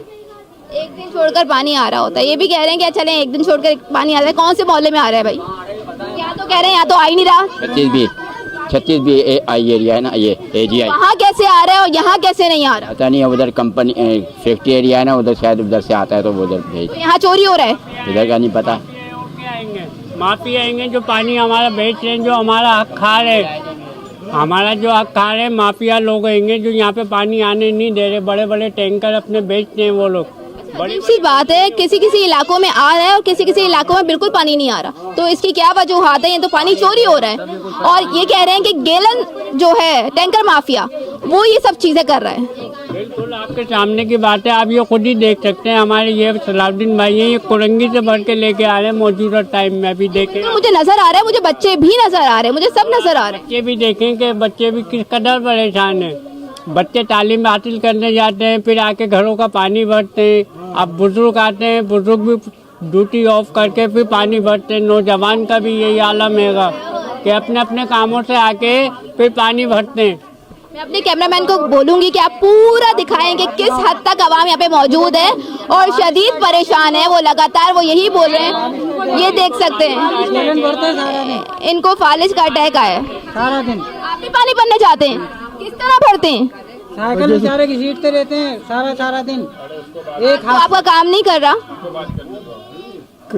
[SPEAKER 1] 1 दिन छोड़कर पानी आ रहा होता है। ये भी कह रहे हैं कि चलें 1 दिन छोड़कर पानी आ रहा है। कौन से मोहल्ले में आ रहा है भाई? यहाँ तो कह रहे हैं यहाँ तो आ ही नहीं रहा।
[SPEAKER 7] 36 भी आई एरिया है ना, ये AGI।
[SPEAKER 1] वहाँ कैसे आ रहा है और यहाँ कैसे नहीं आ रहा?
[SPEAKER 7] पता नहीं, उधर कंपनी फैक्ट्री एरिया है ना, उधर शायद उधर से आता है तो वो उधर भेज।
[SPEAKER 1] तो यहाँ चोरी हो रहा है?
[SPEAKER 7] इधर का नहीं पता।
[SPEAKER 5] माफिया आएंगे जो पानी हमारा बेच रहे हैं, जो हमारा हक खा रहे हैं, हमारा जो हक खा रहे हैं, माफिया लोग आएंगे जो यहाँ पे पानी आने नहीं दे रहे। बड़े बड़े टैंकर अपने बेचते हैं वो लोग।
[SPEAKER 1] बड़ी सी बात है, किसी किसी इलाकों में आ रहा है और किसी किसी इलाकों में बिल्कुल पानी नहीं आ रहा। तो इसकी क्या वजूहात है? ये तो पानी चोरी हो रहा है। और ये कह रहे हैं कि गैलन जो है टैंकर माफिया वो ये सब चीजें कर रहा है।
[SPEAKER 5] बिल्कुल आपके सामने की बात है, आप ये खुद ही देख सकते हैं। हमारे ये सलाउद्दीन भाई हैं, ये कोरंगी से भर के लेके आ रहे हैं मौजूदा टाइम में। अभी देखें,
[SPEAKER 1] तो मुझे नजर आ रहा है, मुझे बच्चे भी नजर आ रहे हैं, मुझे सब नजर आ रहे हैं।
[SPEAKER 5] बच्चे भी देखें कि बच्चे भी किस कदर परेशान है। बच्चे तालीम हासिल करने जाते हैं, फिर आके घरों का पानी भरते हैं। अब बुजुर्ग आते हैं, बुजुर्ग भी ड्यूटी ऑफ करके फिर पानी भरते हैं। नौजवान का भी यही आलम हैगा कि अपने अपने कामों से आके फिर पानी भरते हैं।
[SPEAKER 1] मैं अपने कैमरामैन को बोलूंगी कि आप पूरा दिखाएं कि किस हद तक आवाम यहाँ पे मौजूद है और शदीद परेशान है। वो लगातार वो यही बोल रहे हैं, ये देख सकते हैं। इनको फालिज का अटैक आया है
[SPEAKER 11] सारा दिन।
[SPEAKER 1] आप भी पानी भरने जाते हैं? किस तरह भरते हैं?
[SPEAKER 11] साइकिल बेचारे घसीटते रहते हैं सारा दिन।
[SPEAKER 1] तो आपका काम नहीं कर रहा?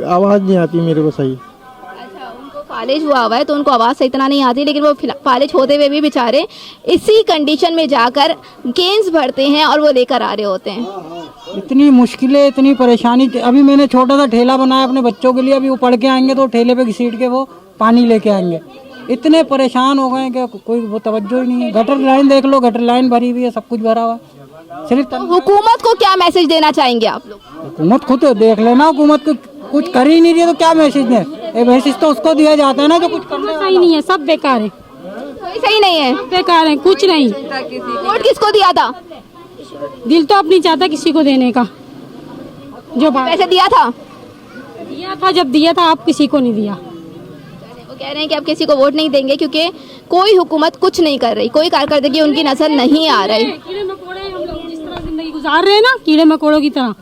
[SPEAKER 9] आवाज़ नहीं आती मेरे को सही।
[SPEAKER 1] अच्छा, उनको फालिज हुआ है तो उनको आवाज़ सही तरह नहीं आती, लेकिन वो फालिज होते हुए भी बेचारे इसी कंडीशन में जाकर केन्स भरते हैं और वो लेकर आ रहे होते हैं।
[SPEAKER 11] इतनी मुश्किलें, इतनी परेशानी। अभी मैंने छोटा सा ठेला बनाया अपने बच्चों के लिए, अभी वो पढ़ के आएंगे तो ठेले पे घसीट के वो पानी लेके आएंगे। इतने परेशान हो गए कि कोई वो तवज्जो ही नहीं है। गटर लाइन देख लो, गटर लाइन भरी हुई है, सब कुछ भरा हुआ है। सिर्फ
[SPEAKER 1] हुकूमत को क्या मैसेज देना चाहेंगे आप लोग?
[SPEAKER 11] हुकूमत खुद देख लेना, हुकूमत को कुछ कर ही नहीं रही है तो क्या मैसेज दें? मैसेज तो उसको दिया जाता है ना जो कुछ करने
[SPEAKER 3] सही नहीं है, सब बेकार है,
[SPEAKER 1] कोई सही नहीं है,
[SPEAKER 3] बेकार है, कुछ नहीं।
[SPEAKER 1] वोट किसको दिया था?
[SPEAKER 3] दिल तो अपनी चाहता किसी को देने का, जो
[SPEAKER 1] पैसे दिया था?
[SPEAKER 3] दिया था, जब दिया था आप किसी को नहीं दिया।
[SPEAKER 1] वो कह रहे हैं कि अब किसी को वोट नहीं देंगे क्योंकि कोई हुकूमत कुछ नहीं कर रही, कोई कारकर्दगी उनकी नजर नहीं आ रही।
[SPEAKER 3] कीड़े मकोड़े हम लोग जिस तरह जिंदगी गुजार रहे हैं ना, कीड़े मकोड़ों की तरह,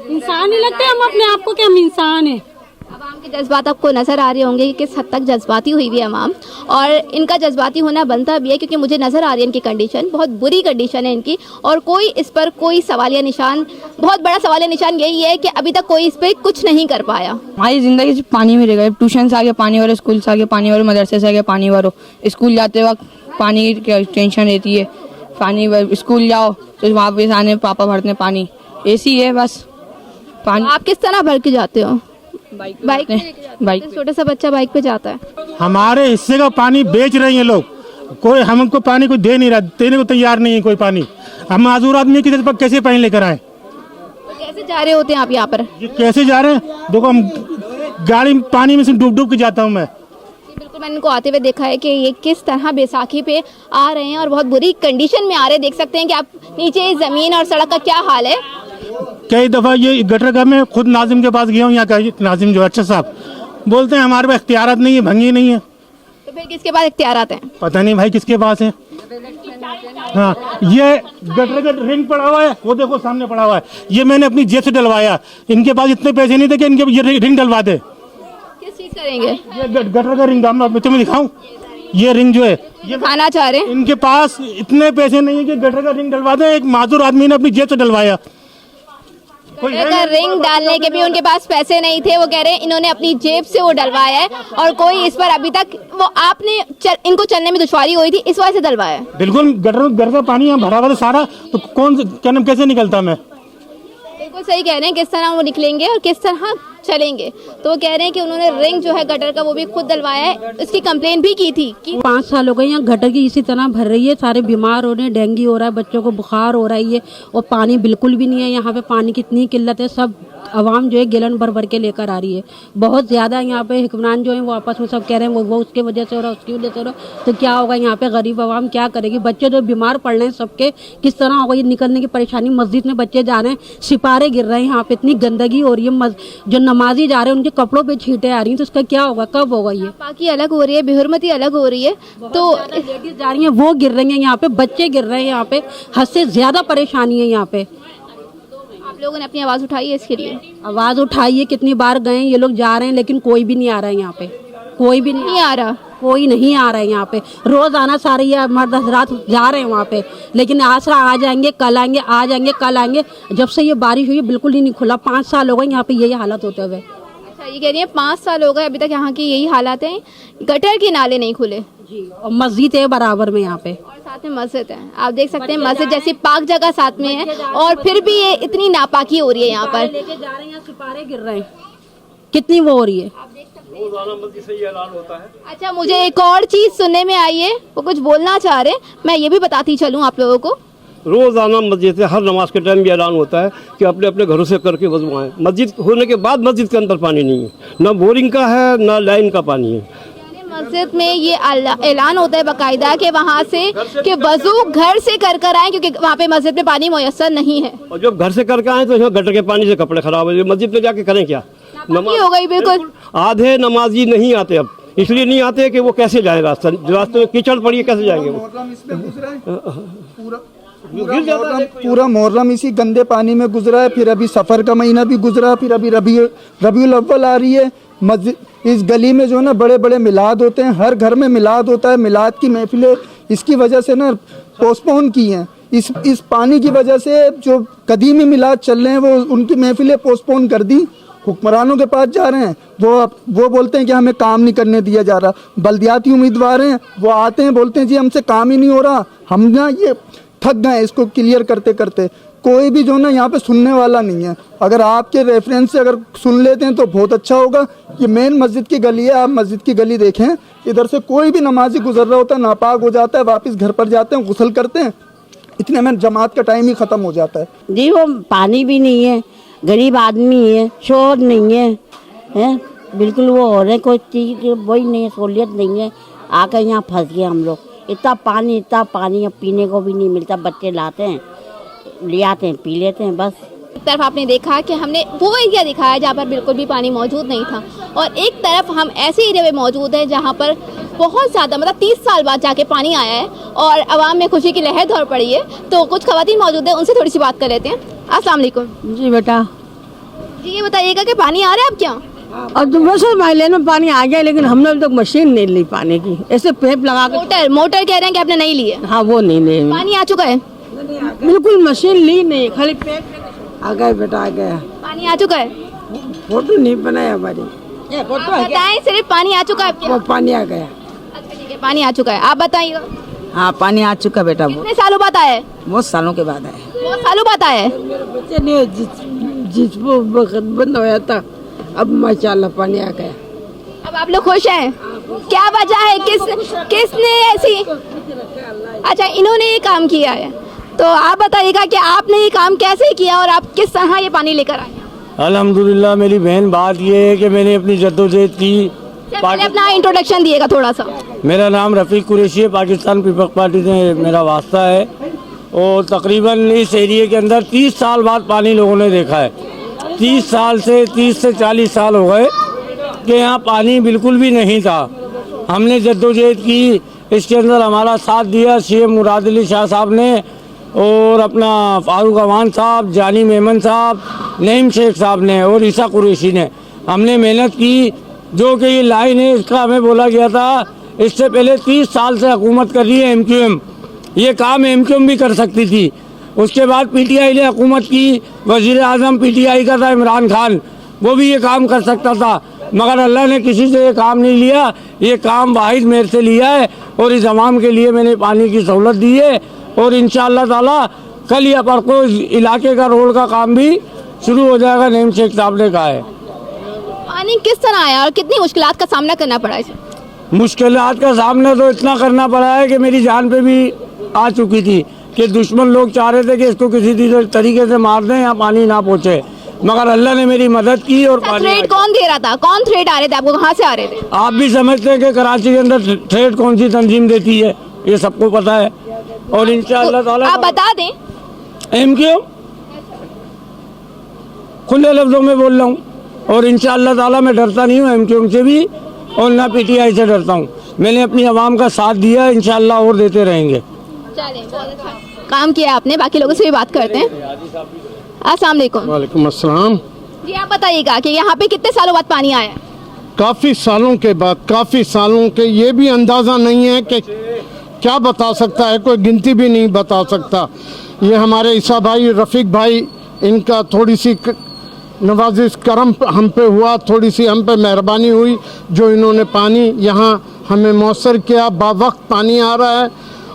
[SPEAKER 3] इंसान नहीं लगते हम अपने आप को कि हम इंसान हैं।
[SPEAKER 1] अब आम के जज्बात आपको नजर आ रहे होंगे कि किस हद तक जज्बाती हुई हुई है आवाम, और इनका जज्बाती होना बनता भी है क्योंकि मुझे नजर आ रही है इनकी कंडीशन, बहुत बुरी कंडीशन है इनकी, और कोई इस पर कोई सवालिया निशान, बहुत बड़ा सवालिया निशान यही है कि अभी तक कोई इस पर कुछ नहीं कर पाया।
[SPEAKER 13] हमारी जिंदगी सिर्फ पानी में रह गई। ट्यूशन से आगे पानी भरो, स्कूल से आगे पानी भरो, मदरसे से आगे पानी भरो, स्कूल जाते वक्त पानी की टेंशन रहती है, पानी स्कूल जाओ तो वापस आने पापा भरते हैं पानी, ऐसी है बस पानी।
[SPEAKER 1] आप किस तरह भर के जाते हो? बाइक
[SPEAKER 13] बाइक
[SPEAKER 1] छोटा सा बच्चा बाइक पे जाता है।
[SPEAKER 9] हमारे हिस्से का पानी बेच रहे हैं लोग, कोई हमको पानी को दे नहीं रहा, देने को तैयार नहीं है कोई पानी। हम माजूर आदमी कैसे पानी लेकर आए?
[SPEAKER 1] तो कैसे जा रहे होते हैं आप यहाँ पर?
[SPEAKER 9] ये कैसे जा रहे हैं? देखो हम गाड़ी पानी में से डूब डूब के जाता हूँ मैं।
[SPEAKER 1] बिल्कुल, मैंने इनको आते हुए देखा है कि ये किस तरह बैसाखी पे आ रहे हैं और बहुत बुरी कंडीशन में आ रहे हैं। देख सकते हैं कि आप नीचे ज़मीन और सड़क का क्या हाल है।
[SPEAKER 9] कई दफ़ा ये गटर का मैं खुद नाजिम के पास गया हूँ, यहाँ का नाजिम जो अच्छा साहब बोलते हैं हमारे पास इख्तियारात नहीं है, भंगी नहीं है।
[SPEAKER 1] तो फिर किसके पास इख्तियारात हैं?
[SPEAKER 9] पता नहीं भाई किसके पास है। हाँ, ये गटर का रिंग पड़ा हुआ है, वो देखो सामने पड़ा हुआ है, ये मैंने अपनी जेब से डलवाया। इनके पास इतने पैसे नहीं थे कि इनके ये रिंग डलवा दे।
[SPEAKER 1] किस चीज़ करेंगे?
[SPEAKER 9] ये गटर का रिंग मैं तुम्हें दिखाऊं, ये रिंग जो है ये
[SPEAKER 1] खाना चाह रहे हैं।
[SPEAKER 9] इनके पास इतने पैसे नहीं है कि गटर का रिंग डलवा दे। एक माजूर आदमी ने अपनी जेब से डलवाया।
[SPEAKER 1] अगर रिंग डालने के भी उनके पास पैसे नहीं थे, वो कह रहे हैं इन्होंने अपनी जेब से वो डलवाया है, और कोई इस पर अभी तक वो आपने इनको चलने में दुश्वारी हुई थी इस वजह से डलवाया है।
[SPEAKER 9] बिल्कुल, घर का पानी यहाँ भरा हुआ था सारा, तो कैसे निकलता मैं?
[SPEAKER 1] बिल्कुल सही कह रहे हैं, किस तरह वो निकलेंगे और किस तरह चलेंगे। तो वो कह रहे हैं कि उन्होंने रिंग जो है गटर का वो भी खुद डलवाया है, उसकी कंप्लेन भी की थी कि
[SPEAKER 3] 5 साल हो गए यहाँ गटर की इसी तरह भर रही है, सारे बीमार हो रहे हैं, डेंगू हो रहा है, बच्चों को बुखार हो रही है, और पानी बिल्कुल भी नहीं है। यहाँ पे पानी की इतनी किल्लत है, सब आवाम जो है गैलन भर भर के लेकर आ रही है बहुत ज़्यादा। यहाँ पे हुक्मरान जो है वो आपस में सब कह रहे हैं वो उसके वजह से हो रहा है, उसकी वजह से हो रहा है। तो क्या होगा यहाँ पे गरीब आवाम क्या करेगी? बच्चे जो बीमार पड़ रहे हैं सबके, किस तरह होगा ये निकलने की परेशानी? मस्जिद में बच्चे जा रहे हैं, सिपारे गिर रहे हैं, यहाँ पे इतनी गंदगी हो रही है, जो नमाजी जा रहे हैं उनके कपड़ों पे छींटे आ रही हैं, तो उसका क्या होगा? कब होगा? ये
[SPEAKER 1] बाकी अलग हो रही है, बेहुरमती अलग हो रही है, तो
[SPEAKER 3] लेडीज जा रही हैं वो गिर रही हैं, यहाँ पे बच्चे गिर रहे हैं, यहाँ पे हद से ज्यादा परेशानी है। यहाँ पे
[SPEAKER 1] आप लोगों ने अपनी आवाज़ उठाई है इसके लिए?
[SPEAKER 3] आवाज उठाई है, कितनी बार गए ये लोग जा रहे हैं, लेकिन कोई भी नहीं आ रहा है यहाँ पे, कोई भी नहीं आ रहा, कोई नहीं आ रहा है यहाँ पे। रोज आना सारी है, मर्द हजरात जा रहे हैं वहाँ पे, लेकिन आसरा आ जाएंगे कल आएंगे, आ जाएंगे कल आएंगे। जब से ये बारिश हुई है बिल्कुल ही नहीं खुला, 5 साल हो गए यहाँ पे यही हालत होते हुए।
[SPEAKER 1] अच्छा, ये कह रही है 5 साल हो गए अभी तक यहाँ की यही हालात हैं, गटर के नाले नहीं खुले
[SPEAKER 3] जी, और मस्जिद है बराबर में यहाँ पे,
[SPEAKER 1] और साथ में मस्जिद है। आप देख सकते हैं मस्जिद जैसी पाक जगह साथ में है, और फिर भी ये इतनी नापाकी हो रही है यहाँ पर।
[SPEAKER 3] लेके जा रहे हैं, सिपारे गिर रहे हैं, कितनी वो हो रही है।
[SPEAKER 1] अच्छा, मुझे एक और चीज सुनने में आई है, वो कुछ बोलना चाह रहे हैं, मैं ये भी बताती चलूँ आप लोगों को।
[SPEAKER 8] रोजाना मस्जिद से हर नमाज के टाइम भी ऐलान होता है कि अपने अपने घरों से करके वज़ू आएं। मस्जिद होने के बाद मस्जिद के अंदर पानी नहीं है, ना बोरिंग का है ना लाइन का पानी है।
[SPEAKER 1] मस्जिद में ये ऐलान होता है बाकायदा कि वहाँ से कि वज़ू घर से कर आए, क्योंकि वहाँ पे मस्जिद में पानी मुयस्सर नहीं है।
[SPEAKER 8] और जब घर से करके आए तो यहाँ गटर के पानी से कपड़े खराब हो, मस्जिद में जाके करें क्या?
[SPEAKER 1] हो गई बिल्कुल।
[SPEAKER 8] आधे नमाजी नहीं आते, अब इसलिए नहीं आते कि वो कैसे जाए, रास्ते में कीचड़ पड़ी है, कैसे जाएंगे वो?
[SPEAKER 14] पूरा मुहर्रम इसी गंदे पानी में गुजरा है, फिर अभी सफ़र का महीना भी गुजरा, फिर अभी रबीउल अव्वल आ रही है। मस्जिद इस गली में जो है ना बड़े बड़े मिलाद होते हैं, हर घर में मिलाद होता है, मिलाद की महफिलें इसकी वजह से ना पोस्टपोन की हैं। इस पानी की वजह से जो कदीमी मिलाद चल रहे हैं वो उनकी महफिलें पोस्टपोन कर दी। हुक्मरानों के पास जा रहे हैं, वो बोलते हैं कि हमें काम नहीं करने दिया जा रहा। बल्दियाती उम्मीदवार हैं, वो आते हैं बोलते हैं जी हमसे काम ही नहीं हो रहा, हम ना ये थक गए इसको क्लियर करते करते। कोई भी जो ना यहाँ पे सुनने वाला नहीं है। अगर आपके रेफरेंस से अगर सुन लेते हैं तो बहुत अच्छा होगा। ये मेन मस्जिद की गली है, आप मस्जिद की गली देखें, इधर से कोई भी नमाजी गुजर रहा होता है, नापाक हो जाता है, वापस घर पर जाते हैं, गुस्ल करते हैं, इतने में जमात का टाइम ही ख़त्म हो जाता है।
[SPEAKER 4] जी वो पानी भी नहीं है, गरीब आदमी है, शोर नहीं है, बिल्कुल वो हो रहे, कोई चीज़ की वही नहीं है, सहूलियत नहीं है। आकर यहाँ फंस गए हम लोग। इतना पानी अब पीने को भी नहीं मिलता, बच्चे लाते हैं
[SPEAKER 3] ले आते हैं, पी लेते हैं बस।
[SPEAKER 1] एक तरफ आपने देखा कि हमने वो एरिया दिखाया जहाँ पर बिल्कुल भी पानी मौजूद नहीं था, और एक तरफ हम ऐसे एरिया में मौजूद हैं जहाँ पर बहुत ज़्यादा मतलब 30 साल बाद जाके पानी आया है और आवाम में खुशी की लहर दौड़ पड़ी है। तो कुछ खवातीन मौजूद है, उनसे थोड़ी सी बात कर लेते हैं। अस्सलाम वालेकुम
[SPEAKER 3] जी बेटा,
[SPEAKER 1] जी ये बताइएगा कि पानी आ रहा है अब क्या?
[SPEAKER 3] अब तो बस हमारे लेन में पानी आ गया, लेकिन हमने अभी तक मशीन नहीं ली पानी की, ऐसे पेप लगा के।
[SPEAKER 1] मोटर कह रहे हैं कि आपने नहीं ली है?
[SPEAKER 3] हाँ वो नहीं ले,
[SPEAKER 1] पानी आ चुका है?
[SPEAKER 3] बिल्कुल मशीन ली नहीं, खाली पेप आ गए बेटा, आ गया।
[SPEAKER 1] पानी आ चुका है?
[SPEAKER 3] फोटो नहीं बनाया हमारी,
[SPEAKER 1] आप बताएं सिर्फ पानी आ चुका है आपके?
[SPEAKER 3] वो पानी आ गया।
[SPEAKER 1] अच्छा ठीक है, पानी आ चुका है। आप बताइएगा।
[SPEAKER 3] हाँ पानी आ चुका बेटा,
[SPEAKER 1] कितने सालों बाद आया है?
[SPEAKER 3] बहुत सालों के बाद आया।
[SPEAKER 1] बहुत सालों बाद आया है?
[SPEAKER 3] बच्चे नहीं जिस वक्त बंद होया था, अब माशाल्लाह पानी आ गया।
[SPEAKER 1] अब आप लोग खुश हैं? क्या वजह है, किसने ऐसी, अच्छा इन्होंने ये काम किया है, तो आप बताइएगा कि आपने ये काम कैसे किया और आप किस तरह ये पानी लेकर आए?
[SPEAKER 5] अल्हम्दुलिल्लाह मेरी बहन, बात ये है कि मैंने अपनी जद्दोजहद की।
[SPEAKER 1] पहले अपना इंट्रोडक्शन दिएगा थोड़ा सा।
[SPEAKER 5] मेरा नाम रफ़ीक कुरैशी है, पाकिस्तान पीपल्स पार्टी से मेरा वास्ता है, और तकरीबन इस एरिया के अंदर 30 साल बाद पानी लोगों ने देखा है। 30 से 40 साल हो गए कि यहाँ पानी बिल्कुल भी नहीं था। हमने जद्दोजहद की, इसके अंदर हमारा साथ दिया CM मुराद अली शाह साहब ने, और अपना फारूक अवान साहब, जानी मेमन साहब, नईम शेख साहब ने, और ईसा कुरैशी ने। हमने मेहनत की, जो कि ये लाइन है इसका हमें बोला गया था, इससे पहले 30 साल से हुकूमत कर रही है MQM, ये काम MQM भी कर सकती थी। उसके बाद PTI ने हुकूमत की, वज़ीर आज़म PTI का था इमरान खान, वो भी ये काम कर सकता था, मगर अल्लाह ने किसी से ये काम नहीं लिया। ये काम वाहिद मेरे से लिया है, और इस अवाम के लिए मैंने पानी की सहूलत दी है, और इंशाअल्लाह ताला कल या परसों इस इलाके का रोड का काम भी शुरू हो जाएगा, नईम शेख साहब ने कहा है।
[SPEAKER 1] पानी किस तरह आया और कितनी मुश्किलात का सामना करना पड़ा है?
[SPEAKER 5] मुश्किलात का सामना तो इतना करना पड़ा है कि मेरी जान पे भी आ चुकी थी, कि दुश्मन लोग चाह रहे थे कि इसको किसी तरीके से मार दें या पानी ना पहुँचे, मगर अल्लाह ने मेरी मदद की। और
[SPEAKER 1] थ्रेट कौन दे रहा था, कौन थ्रेट आ रहे थे आपको, कहाँ से आ रहे थे?
[SPEAKER 5] आप भी समझते हैं कि कराची के अंदर थ्रेट कौन सी तंजीम देती है, ये सबको पता है। और इंशाअल्लाह ताला
[SPEAKER 1] आप बता दें।
[SPEAKER 5] MQM खुले लफ्जों में बोल रहा हूँ, और इंशाअल्लाह ताला मैं डरता नहीं हूँ MQM से भी, और ना PTI से डरता हूँ। मैंने अपनी आवाम का साथ दिया, इंशाअल्लाह और देते रहेंगे।
[SPEAKER 1] चलिए बहुत अच्छा काम किया आपने। बाकी लोगों से भी बात करते हैं। अस्सलाम वालेकुम।
[SPEAKER 9] वालेकुम अस्सलाम।
[SPEAKER 1] जी आप बताइएगा कि यहाँ पे कितने सालों बाद पानी आया?
[SPEAKER 9] काफ़ी सालों के बाद, काफ़ी सालों के, ये भी अंदाज़ा नहीं है कि क्या बता सकता है, कोई गिनती भी नहीं बता सकता। ये हमारे ईसा भाई, रफ़ीक भाई, इनका थोड़ी सी नवाजिश करम हम पे हुआ, थोड़ी सी हम पे मेहरबानी हुई, जो इन्होंने पानी यहाँ हमें मौसर किया। बावक्त पानी आ रहा है,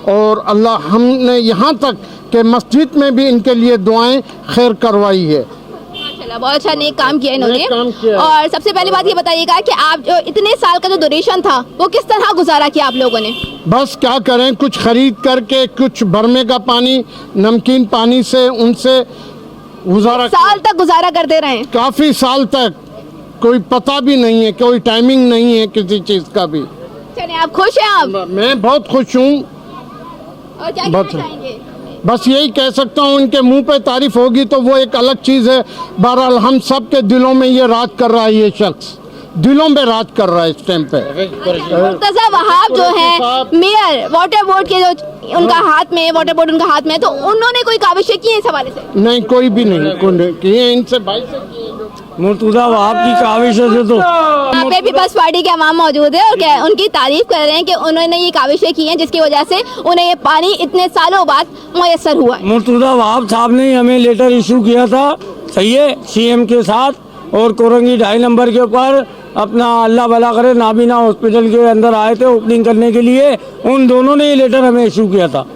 [SPEAKER 9] और अल्लाह हमने यहाँ तक कि मस्जिद में भी इनके लिए दुआएं खैर करवाई है।
[SPEAKER 1] माशाल्लाह बहुत अच्छा नेक काम किया इन्होंने।
[SPEAKER 9] काम किया।
[SPEAKER 1] और सबसे पहली बात ये बताइएगा कि आप जो इतने साल का जो ड्यूरेशन था वो किस तरह गुजारा किया आप लोगों ने?
[SPEAKER 9] बस क्या करें, कुछ खरीद करके, कुछ भरने का पानी, नमकीन पानी से उनसे गुजारा।
[SPEAKER 1] साल तक गुजारा करते रहे?
[SPEAKER 9] काफ़ी साल तक, कोई पता भी नहीं है, कोई टाइमिंग नहीं है किसी चीज़ का भी।
[SPEAKER 1] चलिए आप खुश हैं? आप?
[SPEAKER 9] मैं बहुत खुश हूँ।
[SPEAKER 1] और क्या कहना चाहेंगे?
[SPEAKER 9] बस यही कह सकता हूँ, उनके मुंह पे तारीफ होगी तो वो एक अलग चीज़ है। बहरहाल हम सब के दिलों में ये राज कर रहा है, ये शख्स दिलों में राज कर रहा है इस टाइम पे।
[SPEAKER 1] मुर्तज़ा वहाब जो है मेयर, वाटर बोर्ड के जो उनका हाथ में, वाटर बोर्ड उनका हाथ में, तो उन्होंने कोई काविशें की है इस हवाले से?
[SPEAKER 9] नहीं, कोई भी नहीं किए, इनसे भाई से
[SPEAKER 5] मुर्तज़ा वहाब की काविशों से तो
[SPEAKER 1] यहाँ पे पीपल्स पार्टी के अवाम मौजूद है और उनकी तारीफ कर रहे हैं कि उन्होंने ये काविशें की हैं जिसकी वजह से उन्हें ये पानी इतने सालों बाद मुयस्सर हुआ है।
[SPEAKER 5] मुर्तज़ा वहाब साहब ने हमें लेटर इशू किया था, सही है, CM के साथ, और कोरंगी 2.5 नंबर के ऊपर अपना अल्लाह भला करे नाबीना हॉस्पिटल के अंदर आए थे ओपनिंग करने के लिए। उन दोनों ने ये लेटर हमें इशू किया था,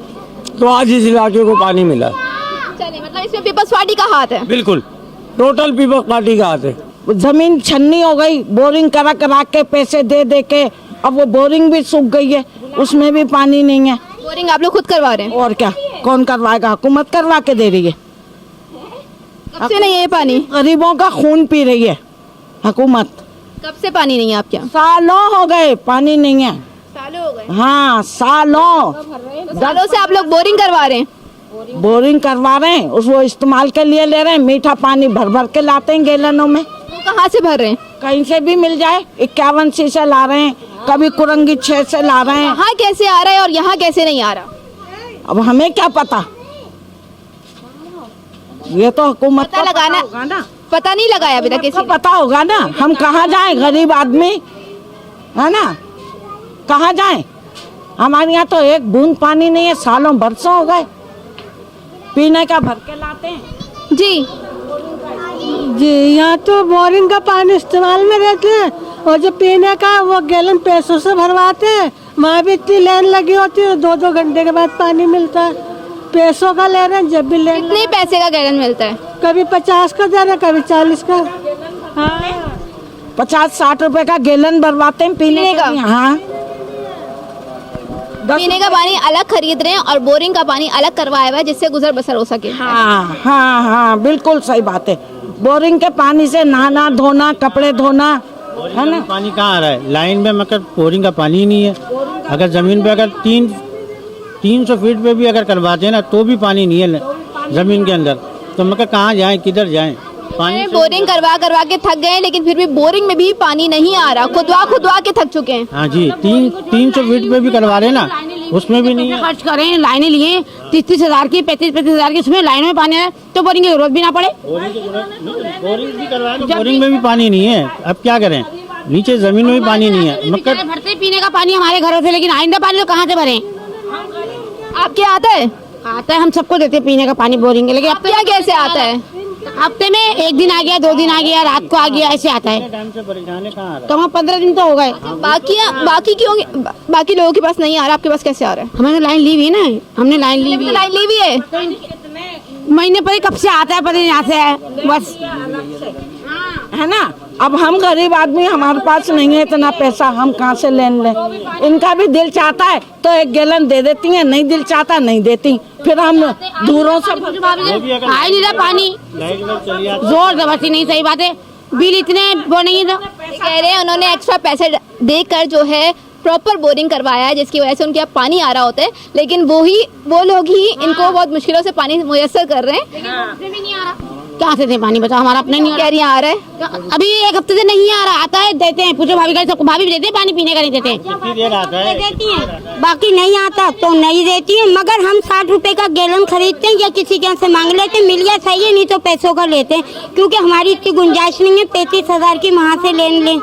[SPEAKER 5] तो आज इस इलाके को पानी मिला।
[SPEAKER 1] चलिए मतलब इसमें पीपल्स पार्टी का हाथ है?
[SPEAKER 5] बिल्कुल, टोटल पीपल्स पार्टी का हाथ है।
[SPEAKER 3] जमीन छन्नी हो गई, बोरिंग करा करा के, पैसे दे दे के, अब वो बोरिंग भी सूख गई है, उसमें भी पानी नहीं है।
[SPEAKER 1] बोरिंग आप लोग खुद करवा रहे हैं?
[SPEAKER 3] और क्या, कौन करवाएगा? हुकूमत करवा के दे रही है।
[SPEAKER 1] कब से नहीं है पानी?
[SPEAKER 3] गरीबों का खून पी रही है हुकूमत।
[SPEAKER 1] कब से पानी नहीं है आपके यहाँ?
[SPEAKER 3] सालों हो गए पानी नहीं है।
[SPEAKER 1] सालों हो गए?
[SPEAKER 3] हाँ सालों।
[SPEAKER 1] सालों से आप लोग बोरिंग करवा रहे हैं?
[SPEAKER 3] बोरिंग करवा रहे हैं, उसको इस्तेमाल के लिए ले रहे हैं। मीठा पानी भर भर के लाते हैं गैलनों में।
[SPEAKER 1] वो कहाँ से भर रहे हैं?
[SPEAKER 3] कहीं से भी मिल जाए। 51 शीशे ला रहे हैं, कभी कुरंगी 6 से ला रहे हैं।
[SPEAKER 1] वहाँ कैसे आ रहा है और यहाँ कैसे नहीं आ रहा?
[SPEAKER 3] अब हमें क्या पता, ये तो हुकूमत
[SPEAKER 1] पता
[SPEAKER 3] को
[SPEAKER 1] लगाना
[SPEAKER 3] होगा ना।
[SPEAKER 1] पता नहीं लगाया अभी तक किसी
[SPEAKER 3] तो
[SPEAKER 1] ने।
[SPEAKER 3] पता होगा ना, हम कहाँ जाएं, गरीब आदमी है ना, कहाँ जाएं। हमारे यहाँ तो एक बूंद पानी नहीं है, सालों बरसों हो गए। पीने का भर के लाते हैं।
[SPEAKER 1] जी
[SPEAKER 11] जी, यहाँ तो बोरिंग का पानी इस्तेमाल में रहते हैं, और जो पीने का वो गैलन पैसों से भरवाते हैं। वहाँ भी इतनी लाइन लगी होती है, 2-2 घंटे के बाद पानी मिलता है। पैसों का ले रहे हैं, जब भी ले
[SPEAKER 1] कितने पैसे का गैलन मिलता है?
[SPEAKER 11] कभी 50 का दे रहे हैं, कभी 40 का। हाँ,
[SPEAKER 3] 50-60 रुपए का गैलन भरवाते हैं पीने का। हाँ,
[SPEAKER 1] पीने का पानी अलग खरीद रहे हैं और बोरिंग का पानी अलग करवाया हुआ है, जिससे गुजर बसर हो सके।
[SPEAKER 3] हाँ हाँ हाँ, बिल्कुल सही बात है। बोरिंग के पानी से नहाना धोना, कपड़े धोना, है ना।
[SPEAKER 5] पानी कहाँ आ रहा है? लाइन में मगर बोरिंग का पानी ही नहीं है। अगर जमीन पे अगर 300 फीट पे भी अगर करवाते हैं ना, तो भी पानी नहीं है जमीन के अंदर। तो मगर कहाँ जाएं, किधर जाएं? पानी
[SPEAKER 1] बोरिंग करवा के थक गए, लेकिन फिर भी बोरिंग में भी पानी नहीं आ रहा। खुदवा के थक चुके हैं।
[SPEAKER 5] हाँ जी, 300 फीट पे भी करवा रहे ना, उसमें भी नहीं है।
[SPEAKER 3] खर्च करें, लाइनें लिए 30-30 हज़ार की, 35-35 हज़ार की, उसमें लाइन में पानी है तो बोरिंग की जरूरत भी ना पड़े।
[SPEAKER 5] बोरिंग भी करवा तो बोरिंग में भी पानी नहीं है। अब क्या करें, नीचे जमीन में भी पानी नहीं है। मगर
[SPEAKER 3] भरते पीने का पानी हमारे घरों से, लेकिन आइंदा पानी तो कहाँ से भरें?
[SPEAKER 1] आपके आता है?
[SPEAKER 3] आता है, हम सबको देते हैं पीने का पानी बोरिंग के, लेकिन अब
[SPEAKER 1] क्या कैसे आता है?
[SPEAKER 3] हफ्ते में 1 दिन आ गया, 2 दिन आ गया, रात को आ गया, ऐसे आता है।
[SPEAKER 5] टाइम से परेशान है, कहाँ आ रहा है?
[SPEAKER 3] तो वहाँ 15 दिन तो हो गए।
[SPEAKER 1] बाकी लोगों के पास नहीं आ रहा, आपके पास कैसे आ रहा है?
[SPEAKER 3] हमने लाइन ली हुई है ना, हमने लाइन ली हुई है।
[SPEAKER 1] लाइन ली हुई है?
[SPEAKER 3] महीने पर कब से आता है, पता नहीं यहाँ से है बस, है ना। अब हम गरीब आदमी, हमारे पास नहीं है इतना पैसा, हम कहाँ से लेन लें। इनका भी दिल चाहता है तो 1 गैलन दे देती है, नहीं दिल चाहता नहीं देती। फिर हम दूरों से आ नहीं रहा पानी, जोर जबरदस्ती नहीं, सही बात है। बिल इतने वो नहीं है,
[SPEAKER 1] कह रहे हैं उन्होंने एक्स्ट्रा पैसे देकर जो है प्रॉपर बोरिंग करवाया है, जिसकी वजह से उनके यहाँ पानी आ रहा होता है, लेकिन वो लोग ही इनको बहुत मुश्किलों से पानी मुयस्सर कर रहे हैं।
[SPEAKER 3] कहाँ से दे पानी, बताओ, हमारा अपना नहीं
[SPEAKER 1] कह रही आ रहा है।
[SPEAKER 3] अभी 1 हफ्ते से नहीं आ रहा, आता है देते हैं, पूछो भाभी का, सबको भाभी भी देते हैं पानी, पीने का नहीं देते।
[SPEAKER 5] कितनी देर आता है?
[SPEAKER 3] देती हैं, बाकी नहीं आता तो नहीं देती है। मगर हम 60 रुपए का गैलन खरीदते हैं या किसी के यहाँ से मांग लेते हैं, मिल गया सही है, नहीं तो पैसों का लेते हैं, क्योंकि हमारी इतनी गुंजाइश नहीं है 35 हज़ार की वहाँ से लेन लें।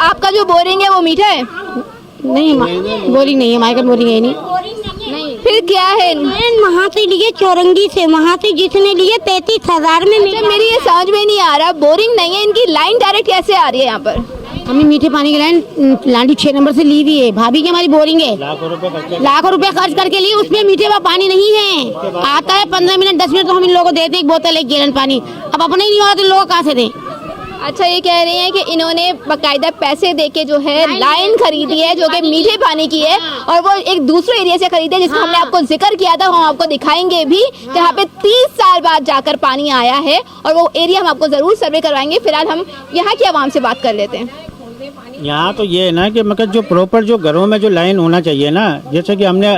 [SPEAKER 1] आपका जो बोरिंग है वो मीठा है?
[SPEAKER 3] नहीं, बोरिंग नहीं है हमारे का, बोरिंग है नहीं।
[SPEAKER 1] फिर क्या है?
[SPEAKER 12] वहाँ से लिए चौरंगी से, वहाँ से जिसने लिए 35 हज़ार में।
[SPEAKER 1] मेरी ये समझ में नहीं आ रहा, बोरिंग नहीं है, इनकी लाइन डायरेक्ट कैसे आ रही है यहाँ पर?
[SPEAKER 3] हमने मीठे पानी की लाइन लांडी 6 नंबर से ली हुई है, भाभी की हमारी बोरिंग है। लाखों रुपए खर्च करके लिए, उसमें मीठे का पानी नहीं है। आता है 15 मिनट 10 मिनट तो हम इन लोगों को देते हैं 1 बोतल 1 गैलन पानी। अब अपने ही नहीं होता तो लोग कहाँ से दें?
[SPEAKER 1] अच्छा, ये कह रही हैं कि इन्होंने बकायदा पैसे देके जो है लाइन खरीदी है, जो कि मीठे पानी की है, और वो एक दूसरे एरिया से खरीदी है, जिसका हमने आपको जिक्र किया था, हम आपको दिखाएंगे भी, जहाँ पे 30 साल बाद जाकर पानी आया है, और वो एरिया हम आपको जरूर सर्वे करवाएंगे। फिलहाल हम यहाँ की आवाम से बात कर लेते हैं।
[SPEAKER 5] यहाँ तो ये है ना कि मतलब जो प्रॉपर जो घरों में जो लाइन होना चाहिए ना, जैसे कि हमने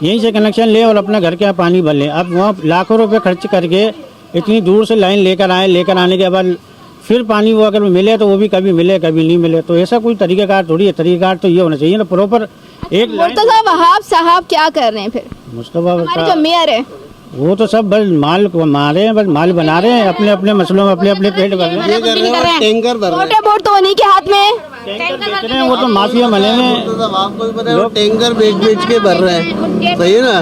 [SPEAKER 5] यहीं से कनेक्शन ले और अपने घर के यहाँ पानी भर लें। अब वहाँ लाखों रुपए खर्च करके इतनी दूर से लाइन लेकर आने के बाद फिर पानी वो अगर मिले तो वो भी कभी मिले कभी नहीं मिले, तो ऐसा कोई तरीक़ाकार थोड़ी है। तरीक़ाकार तो ये होना चाहिए ना प्रॉपर एक।
[SPEAKER 1] मुर्तज़ा वहाब साहब क्या कर रहे हैं फिर?
[SPEAKER 5] मुस्तफा
[SPEAKER 1] हमारे जो मेयर है
[SPEAKER 5] वो तो सब बस माल मारे हैं, बस माल बना रहे हैं, अपने अपने मसलों में अपने अपने पेट भर रहे हैं।
[SPEAKER 14] टैंकर भर रहे हैं,
[SPEAKER 1] छोटे बोट तो उन्हीं के हाथ में,
[SPEAKER 5] टैंकर बेच रहे हैं, वो तो माफिया बने हैं।
[SPEAKER 14] तो आपको भी पता है वो टैंकर बेच के भर रहे हैं, सही है ना।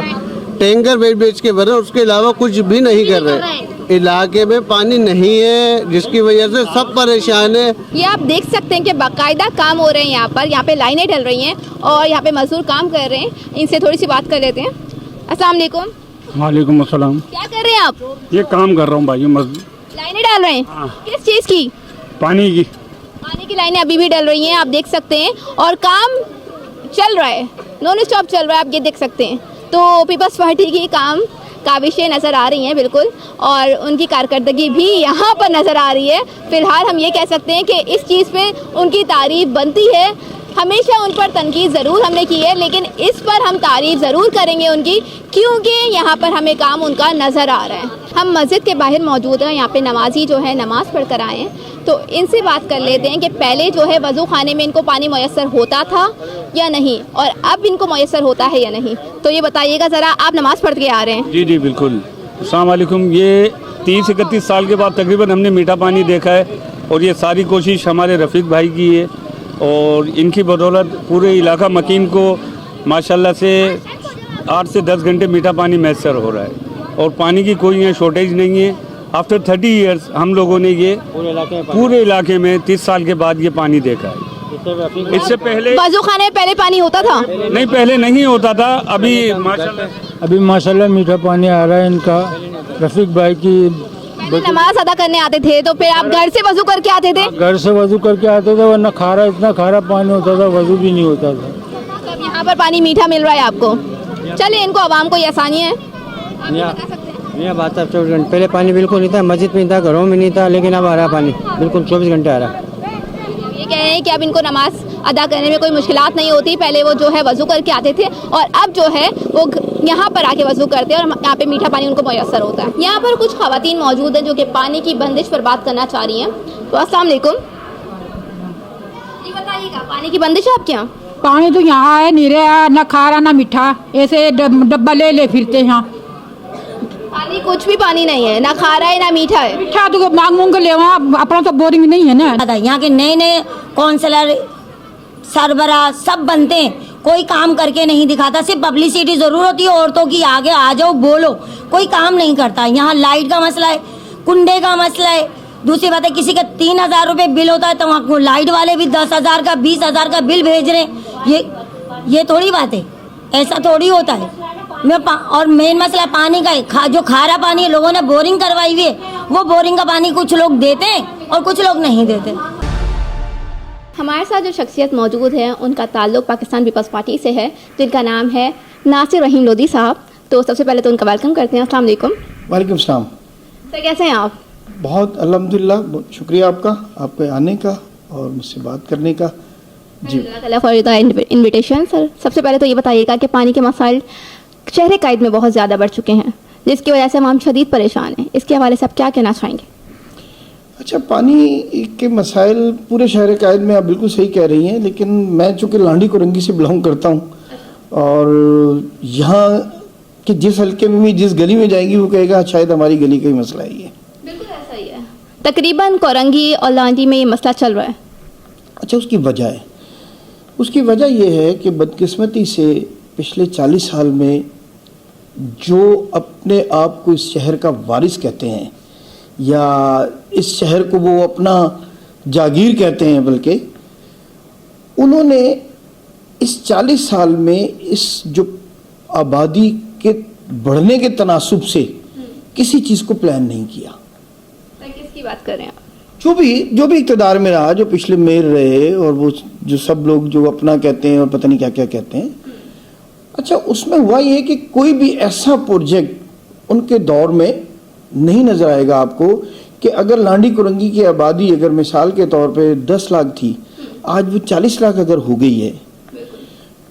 [SPEAKER 14] टैंकर बेच के भर रहे हैं, उसके अलावा कुछ भी नहीं कर रहे। इलाके में पानी नहीं है, जिसकी वजह से सब परेशान है।
[SPEAKER 1] ये आप देख सकते हैं कि बाकायदा काम हो रहे हैं यहाँ पे लाइनें डल रही हैं और यहाँ पे मजदूर काम कर रहे हैं। इनसे थोड़ी सी बात कर लेते हैं। अस्सलाम वालेकुम।
[SPEAKER 9] वालेकुम अस्सलाम।
[SPEAKER 1] क्या कर रहे हैं आप?
[SPEAKER 9] ये काम कर रहा हूँ भाई,
[SPEAKER 1] लाइनें डाल रहे हैं? किस चीज़ की?
[SPEAKER 9] पानी की।
[SPEAKER 1] पानी की लाइनें अभी भी डल रही हैं, आप देख सकते हैं, और काम चल रहा है, नॉन स्टॉप चल रहा है, आप ये देख सकते हैं। तो पीपल्स पार्टी की काम काविशें नज़र आ रही हैं बिल्कुल, और उनकी कारकर्दगी भी यहाँ पर नज़र आ रही है। फ़िलहाल हम ये कह सकते हैं कि इस चीज़ पे उनकी तारीफ बनती है। हमेशा उन पर तनकीद ज़रूर हमने की है, लेकिन इस पर हम तारीफ़ ज़रूर करेंगे उनकी, क्योंकि यहाँ पर हमें काम उनका नज़र आ रहा है। हम मस्जिद के बाहर मौजूद हैं, यहाँ पे नमाजी जो है नमाज़ पढ़ कर आए हैं, तो इनसे बात कर लेते हैं कि पहले जो है वज़ू खाने में इनको पानी मैसर होता था या नहीं, और अब इनको मैसर होता है या नहीं। तो ये बताइएगा ज़रा, आप नमाज़ पढ़ के आ रहे हैं।
[SPEAKER 15] जी जी बिल्कुल। अस्सलाम वालेकुम। ये 30-31 साल के बाद तकरीबन हमने मीठा पानी देखा है, और ये सारी कोशिश हमारे रफ़ीक भाई की है, और इनकी बदौलत पूरे इलाका मकीन को माशाल्लाह से 8 से 10 घंटे मीठा पानी मैसर हो रहा है, और पानी की कोई यहाँ शॉर्टेज नहीं है। आफ्टर 30 ईयर्स हम लोगों ने ये पूरे इलाके में 30 साल के बाद ये पानी देखा है। इससे पहले
[SPEAKER 1] वज़ू खाने में पहले पानी होता था?
[SPEAKER 15] नहीं, पहले नहीं होता था। अभी माशाल्लाह मीठा पानी आ रहा है। इनका रफ़ीक भाई की
[SPEAKER 1] नमाज अदा करने आते थे, तो फिर आप घर से वज़ू करके आते थे?
[SPEAKER 15] घर से वज़ू करके आते थे, वरना खारा, इतना खारा पानी होता था, वज़ू भी नहीं होता था।
[SPEAKER 1] अब यहाँ पर पानी मीठा मिल रहा है आपको। चले, इनको आवाम को ये आसानी है।
[SPEAKER 5] यह बात है 24 घंटे पहले पानी बिल्कुल नहीं था, मस्जिद में नहीं था, घरों में नहीं था, लेकिन अब आ रहा पानी बिल्कुल 24 घंटे आ रहा।
[SPEAKER 1] ये कह रहे हैं कि अब इनको नमाज अदा करने में कोई मुश्किलात नहीं होती। पहले वो जो है वज़ू करके आते थे, और अब जो है वो यहाँ पर आके वज़ू करते हैं, और यहाँ पे मीठा पानी उनको मैसर होता है। यहाँ पर कुछ ख़वातीन मौजूद हैं जो कि पानी की बंदिश पर बात करना चाह रही हैं। तो अस्सलाम वालेकुम, ये बताइएगा, पानी की बंदिश है आपके यहाँ?
[SPEAKER 11] पानी तो यहाँ है, नीरे है, ना खारा ना मीठा, ऐसे डब्बा ले ले फिरते हैं यहाँ।
[SPEAKER 1] पानी कुछ भी पानी नहीं है, ना खारा है ना मीठा है।
[SPEAKER 11] मीठा तो मांग मूंग के ले, अपना तो बोरिंग नहीं है ना।
[SPEAKER 4] यहाँ के नए नए काउंसलर सरबरा सब बनते हैं, कोई काम करके नहीं दिखाता, सिर्फ पब्लिसिटी जरूर होती है औरतों की, आगे आ जाओ बोलो, कोई काम नहीं करता। यहाँ लाइट का मसला है, कुंडे का मसला है, दूसरी बात है किसी का 3000 रुपये बिल होता है तो वहाँ लाइट वाले भी 10,000 का 20,000 का बिल भेज रहे हैं। ये थोड़ी बात है, ऐसा थोड़ी होता है। और मेन मसला पानी का है, जो खारा पानी है, लोगों ने बोरिंग करवाई हुई है, वो बोरिंग का पानी कुछ लोग देते हैं और कुछ लोग नहीं देते।
[SPEAKER 1] हमारे साथ जो शख्सियत मौजूद है उनका ताल्लुक़ पाकिस्तान पीपल्स पार्टी से है, जिनका नाम है नासिर रहीम लोधी साहब। तो सबसे पहले तो उनका वेलकम करते हैं। अस्सलाम वालेकुम।
[SPEAKER 14] वालेकुम सलाम।
[SPEAKER 1] सर, कैसे हैं आप?
[SPEAKER 14] बहुत अल्हम्दुलिल्लाह, बहुत शुक्रिया आपके आने का और मुझसे बात करने का। जी,
[SPEAKER 1] फॉर द इन्विटेशन। सर, सबसे पहले तो ये बताइएगा कि पानी के मसाइल शहर कायद में बहुत ज़्यादा बढ़ चुके हैं, जिसकी वजह से हम शदीद परेशान हैं। इसके हवाले से आप क्या कहना चाहेंगे?
[SPEAKER 14] अच्छा, पानी के मसाइल पूरे शहर कायद में आप बिल्कुल सही कह रही हैं, लेकिन मैं चूँकि लांडी कुरंगी से बिलोंग करता हूँ, और यहाँ के जिस हल्के में भी जिस गली में जाएंगी वो कहेगा शायद हमारी गली का ही मसला ही है।
[SPEAKER 1] बिल्कुल ऐसा ही है। तकरीबन कोरंगी और लांडी में ये मसला चल रहा है।
[SPEAKER 14] अच्छा, उसकी वजह ये है कि बदकिस्मती से पिछले 40 साल में जो अपने आप को इस शहर का वारिस कहते हैं, या इस शहर को वो अपना जागीर कहते हैं, बल्कि उन्होंने इस 40 साल में इस जो आबादी के बढ़ने के तनासुब से किसी चीज़ को प्लान नहीं किया।
[SPEAKER 1] किसकी बात कर रहे हैं आप?
[SPEAKER 14] जो भी इक़्तिदार में रहा, जो पिछले मेयर रहे, और वो जो सब लोग जो अपना कहते हैं और पता नहीं क्या क्या कहते हैं। अच्छा, उसमें हुआ ये कि कोई भी ऐसा प्रोजेक्ट उनके दौर में नहीं नज़र आएगा आपको कि अगर लांडी कुरंगी की आबादी अगर मिसाल के तौर पे 10 लाख थी, आज वो 40 लाख अगर हो गई है,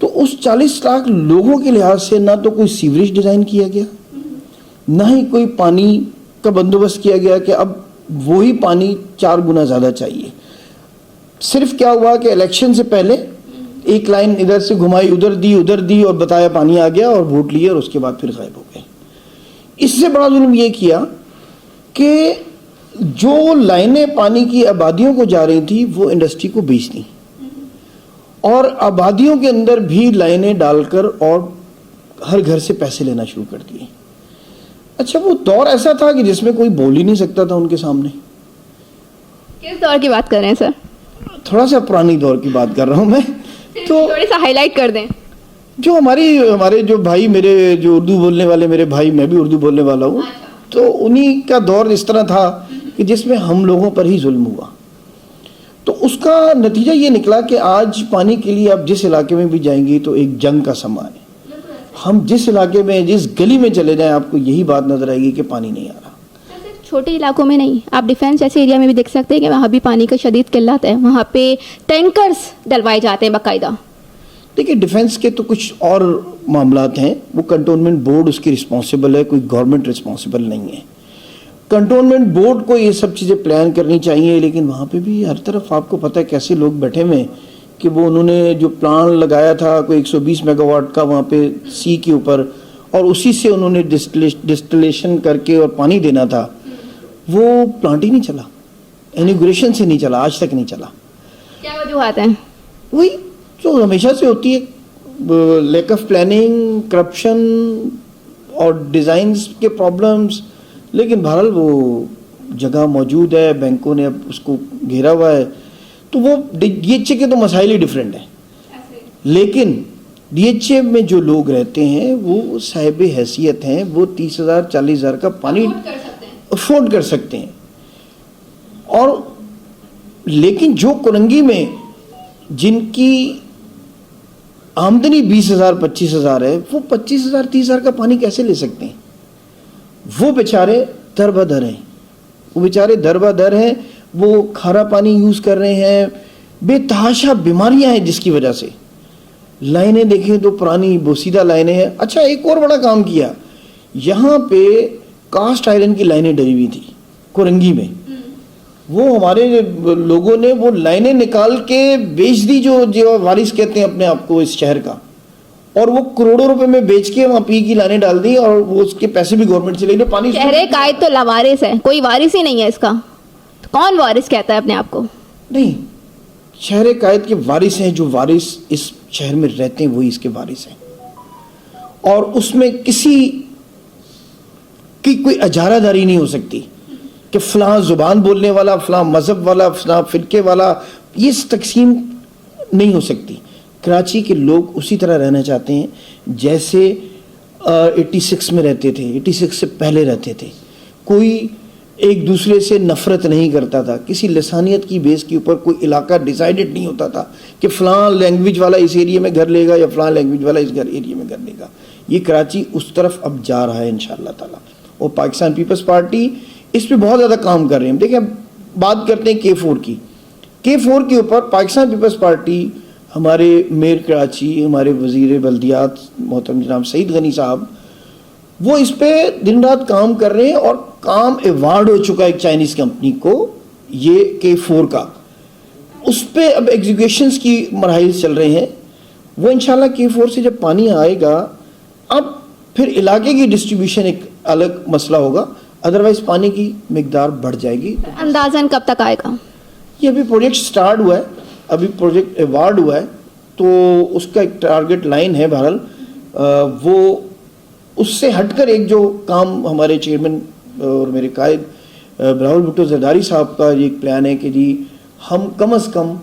[SPEAKER 14] तो उस 40 लाख लोगों के लिहाज से ना तो कोई सीवरेज डिज़ाइन किया गया, ना ही कोई पानी का बंदोबस्त किया गया कि अब वही पानी 4 गुना ज़्यादा चाहिए। सिर्फ क्या हुआ कि इलेक्शन से पहले एक लाइन इधर से घुमाई, उधर दी और बताया पानी आ गया, और वोट लिए, और उसके बाद फिर गायब हो गए। इससे बड़ा जुल्म ये किया कि जो लाइनें पानी की आबादियों को जा रही थी वो इंडस्ट्री को बेच दी, और आबादियों के अंदर भी लाइनें डालकर और हर घर से पैसे लेना शुरू कर दिए। अच्छा, वो दौर ऐसा था कि जिसमें कोई बोल ही नहीं सकता था उनके सामने।
[SPEAKER 1] किस दौर की बात कर रहे हैं सर?
[SPEAKER 14] थोड़ा सा पुरानी दौर की बात कर रहा हूँ मैं, तो
[SPEAKER 1] थोड़ी सा हाईलाइट कर दें।
[SPEAKER 14] जो हमारे जो भाई, मेरे जो उर्दू बोलने वाले मेरे भाई, मैं भी उर्दू बोलने वाला हूँ, तो उन्हीं का दौर इस तरह था कि जिसमें हम लोगों पर ही जुल्म हुआ। तो उसका नतीजा ये निकला कि आज पानी के लिए आप जिस इलाके में भी जाएंगी तो एक जंग का समा है। हम जिस इलाके में, जिस गली में चले जाएं, आपको यही बात नजर आएगी कि पानी नहीं आ रहा।
[SPEAKER 1] छोटे इलाकों में नहीं, आप डिफेंस जैसे एरिया में भी देख सकते हैं कि वहाँ भी पानी का शदीद किल्लत है, वहाँ पे टैंकर्स डलवाए जाते हैं बाकायदा।
[SPEAKER 16] देखिए डिफेंस के तो कुछ और मामलात हैं, वो कंटोनमेंट बोर्ड उसकी रिस्पॉन्सिबल है, कोई गवर्नमेंट रिस्पॉन्सिबल नहीं है। कंटोनमेंट बोर्ड को ये सब चीज़ें प्लान करनी चाहिए, लेकिन वहाँ पे भी हर तरफ आपको पता है कैसे लोग बैठे हुए हैं कि वो उन्होंने जो प्लान लगाया था कोई 120 मेगावाट का वहाँ पे सी के ऊपर, और उसी से उन्होंने डिस्टिलेशन करके और पानी देना था, वो प्लांट ही नहीं चला, इनॉग्रेशन से नहीं चला, आज तक नहीं चला।
[SPEAKER 1] क्या वजूहत हैं?
[SPEAKER 16] वही जो हमेशा से होती है, लैक ऑफ प्लानिंग, करप्शन और डिज़ाइंस के प्रॉब्लम्स। लेकिन बहरहाल वो जगह मौजूद है, बैंकों ने अब उसको घेरा हुआ है, तो वो डीएचए के तो मसाइल ही डिफरेंट हैं। लेकिन डीएचए में जो लोग रहते हैं वो साहिब हैसियत हैं, वो 30,000 40,000 का पानी अफोर्ड कर सकते हैं। और लेकिन जो कोरंगी में जिनकी आमदनी 20,000 25,000 है, वो 25,000 30,000 का पानी कैसे ले सकते हैं? वो बेचारे दर बदर हैं, वो बेचारे दर बदर हैं, वो खारा पानी यूज़ कर रहे हैं, बेतहाशा बीमारियां हैं जिसकी वजह से। लाइनें देखें तो पुरानी बोसीदा लाइनें हैं। अच्छा, एक और बड़ा काम किया, यहाँ पे कास्ट आयरन की लाइनें डली हुई थी कोरंगी में, वो हमारे लोगों ने वो लाइनें निकाल के बेच दी, जो वारिस कहते हैं अपने आप को इस शहर का, और वो करोड़ों रुपए में बेच के वहाँ पी की लाइनें डाल दी, और वो उसके पैसे भी गवर्नमेंट से ले ली। पानी
[SPEAKER 1] शहर कायद तो लावारिस है, कोई वारिस ही नहीं है इसका, तो कौन वारिस कहता है अपने आप को?
[SPEAKER 16] नहीं, शहर कायद के वारिस हैं, जो वारिस इस शहर में रहते हैं वही इसके वारिस हैं, और उसमें किसी की कोई अजारादारी नहीं हो सकती कि फलां जुबान बोलने वाला, फलां मजहब वाला, फलां फिरके वाला, ये तकसीम नहीं हो सकती। कराची के लोग उसी तरह रहना चाहते हैं जैसे 86 में रहते थे, 86 से पहले रहते थे। कोई एक दूसरे से नफरत नहीं करता था, किसी लसानियत की बेस के ऊपर कोई इलाका डिसाइडेड नहीं होता था कि फ़लाँ लैंग्वेज वाला इस एरिया में घर लेगा या फ़लाँ लैंग्वेज वाला इस एरिया में घर लेगा। ये कराची उस तरफ अब जा रहा है इंशाअल्लाह ताला, और पाकिस्तान पीपल्स पार्टी इस पर बहुत ज़्यादा काम कर रहे हैं। देखिए, बात करते हैं K4 की। K4 के ऊपर पाकिस्तान पीपल्स पार्टी, हमारे मेयर कराची, हमारे वज़ीर बल्दियात मोहतरम जनाब सईद गनी साहब, वो इस पे दिन रात काम कर रहे हैं, और काम अवार्ड हो चुका है एक चाइनीज़ कंपनी को, ये K4 का। उस पे अब एग्जीक्यूशंस की मराहिल चल रहे हैं। वो इंशाल्लाह K4 से जब पानी आएगा, अब फिर इलाके की डिस्ट्रीब्यूशन एक अलग मसला होगा, अदरवाइज पानी की मिकदार बढ़ जाएगी।
[SPEAKER 1] अंदाज़न कब तक आएगा?
[SPEAKER 16] ये अभी प्रोजेक्ट स्टार्ट हुआ है, अभी प्रोजेक्ट अवार्ड हुआ है, तो उसका एक टारगेट लाइन है। बहरहाल वो उससे हटकर एक जो काम हमारे चेयरमैन और मेरे कायद बिलावल भुट्टो जरदारी साहब का ये एक प्लान है कि जी हम कम से कम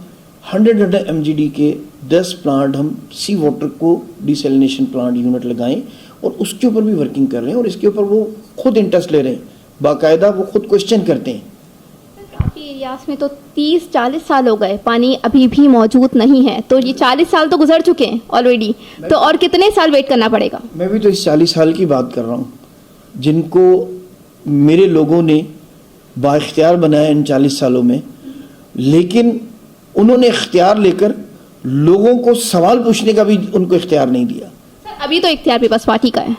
[SPEAKER 16] 100 MGD के 10 प्लांट हम सी वाटर को डिसैलिनेशन प्लांट यूनिट लगाएं, और उसके ऊपर भी वर्किंग कर रहे हैं, और इसके ऊपर वो खुद इंटरेस्ट ले रहे हैं, बाकायदा वो खुद क्वेश्चन करते हैं।
[SPEAKER 1] काफ़ी एरियाज में तो 30-40 साल हो गए, पानी अभी भी मौजूद नहीं है, तो ये 40 साल तो गुजर चुके हैं ऑलरेडी, तो और कितने साल वेट करना पड़ेगा?
[SPEAKER 16] मैं भी तो इस 40 साल की बात कर रहा हूँ, जिनको मेरे लोगों ने बाइख्तियार बनाया इन 40 सालों में, लेकिन उन्होंने इख्तियार लेकर लोगों को सवाल पूछने का भी उनको इख्तियार नहीं दिया।
[SPEAKER 1] अभी तो इख्तियार पीपल्स पार्टी का है,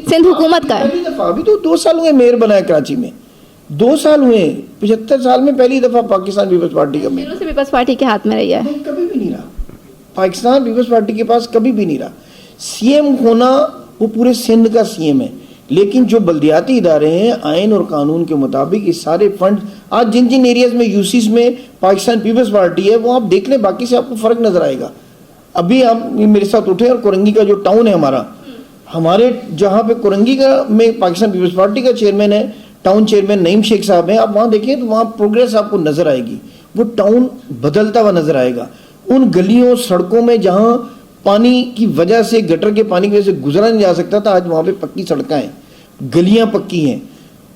[SPEAKER 1] सिंध हुकूमत का है।
[SPEAKER 16] अभी तो 2 साल हुए मेयर बनाया कराची में, 2 साल हुए, 75 साल में पहली दफ़ा पाकिस्तान पीपल्स पार्टी का मेयर।
[SPEAKER 1] से पीपल्स पार्टी के हाथ में रही है,
[SPEAKER 16] कभी भी नहीं रहा, पाकिस्तान पीपल्स पार्टी के पास कभी भी नहीं रहा। सीएम होना वो पूरे सिंध का सीएम है, लेकिन जो बल्दियाती इदारे हैं आइन और कानून के मुताबिक ये सारे फंड, आज जिन जिन एरियाज में यूसीज में पाकिस्तान पीपल्स पार्टी है, वो आप देख लें, बाकी से आपको फ़र्क नज़र आएगा। अभी आप मेरे साथ उठे, और कोरंगी का जो टाउन है हमारे जहाँ पे कोरंगी का में पाकिस्तान पीपल्स पार्टी का चेयरमैन है, टाउन चेयरमैन नईम शेख साहब हैं, आप वहाँ देखें तो वहाँ प्रोग्रेस आपको नज़र आएगी, वो टाउन बदलता हुआ नज़र आएगा। उन गलियों सड़कों में जहाँ पानी की वजह से, गटर के पानी की वजह से गुजरा नहीं जा सकता था, आज वहाँ पे पक्की सड़कें हैं, गलियाँ पक्की हैं,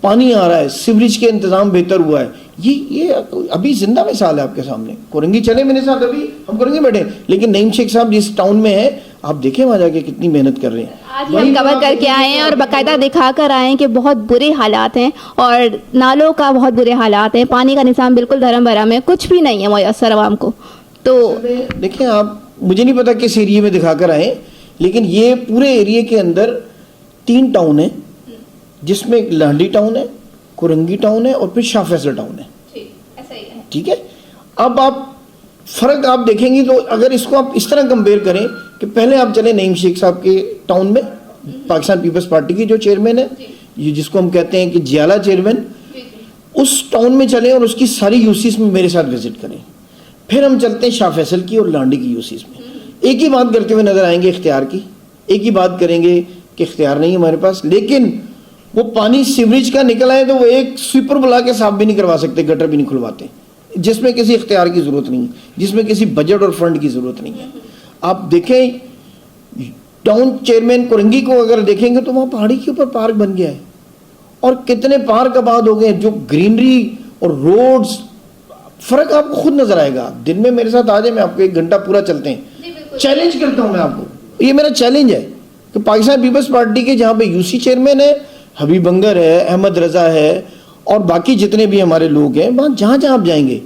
[SPEAKER 16] पानी आ रहा है, सीवरेज के इंतज़ाम बेहतर हुआ है। ये अभी जिंदा मिसाल है आपके सामने। कोरंगी चले मेरे साथ, अभी हम कोरंगी बैठे, लेकिन नईम शेख साहब जिस टाउन में है, आप देखें वहाँ जाके कितनी मेहनत कर रहे हैं।
[SPEAKER 1] आज ही हम कवर करके आए हैं और बाकायदा दिखा कर आए हैं कि बहुत बुरे हालात हैं और नालों का बहुत बुरे हालात हैं, पानी का निज़ाम बिल्कुल धर्म भरम है, कुछ भी नहीं है मुयस्सर आवाम को। तो
[SPEAKER 16] देखिए, आप मुझे नहीं पता किस एरिया में दिखा कर आए, लेकिन ये पूरे एरिया के अंदर 3 टाउन है, जिसमें लांडी टाउन है, कुरंगी टाउन है और फिर शाह फैसल टाउन है। ठीक है, अब आप फर्क आप देखेंगे तो अगर इसको आप इस तरह कंपेयर करें कि पहले आप चले नईम शेख साहब के टाउन में, पाकिस्तान पीपल्स पार्टी की जो चेयरमैन है, ये जिसको हम कहते हैं कि जियाला चेयरमैन, उस टाउन में चले और उसकी सारी यूसीस में मेरे साथ विजिट करें। फिर हम चलते हैं शाह फैसल की और लांडी की यूसीस में, एक ही बात करते हुए नजर आएंगे इख्तियार की, एक ही बात करेंगे कि इख्तियार नहीं है हमारे पास, लेकिन वो पानी सीवरेज का निकल आए तो वो एक स्वीपर बुला के साफ भी नहीं करवा सकते, गटर भी नहीं खुलवाते, जिसमें किसी इख्तियार की जरूरत नहीं है, जिसमें किसी बजट और फंड की जरूरत नहीं है। आप देखें टाउन चेयरमैन कुरंगी को अगर देखेंगे तो वहाँ पहाड़ी के ऊपर पार्क बन गया है और कितने पार्क आबाद हो गए, जो ग्रीनरी और रोड्स, फर्क आपको खुद नजर आएगा। दिन में मेरे साथ आ जाए, मैं आपको 1 घंटा पूरा चलते हैं, चैलेंज करता हूँ मैं आपको, ये मेरा चैलेंज है कि पाकिस्तान पीपल्स पार्टी के जहाँ पे यूसी चेयरमैन है, हबीब अंगर है, अहमद रजा है और बाकी जितने भी हमारे लोग हैं, वहाँ जहाँ जहाँ आप जाएंगे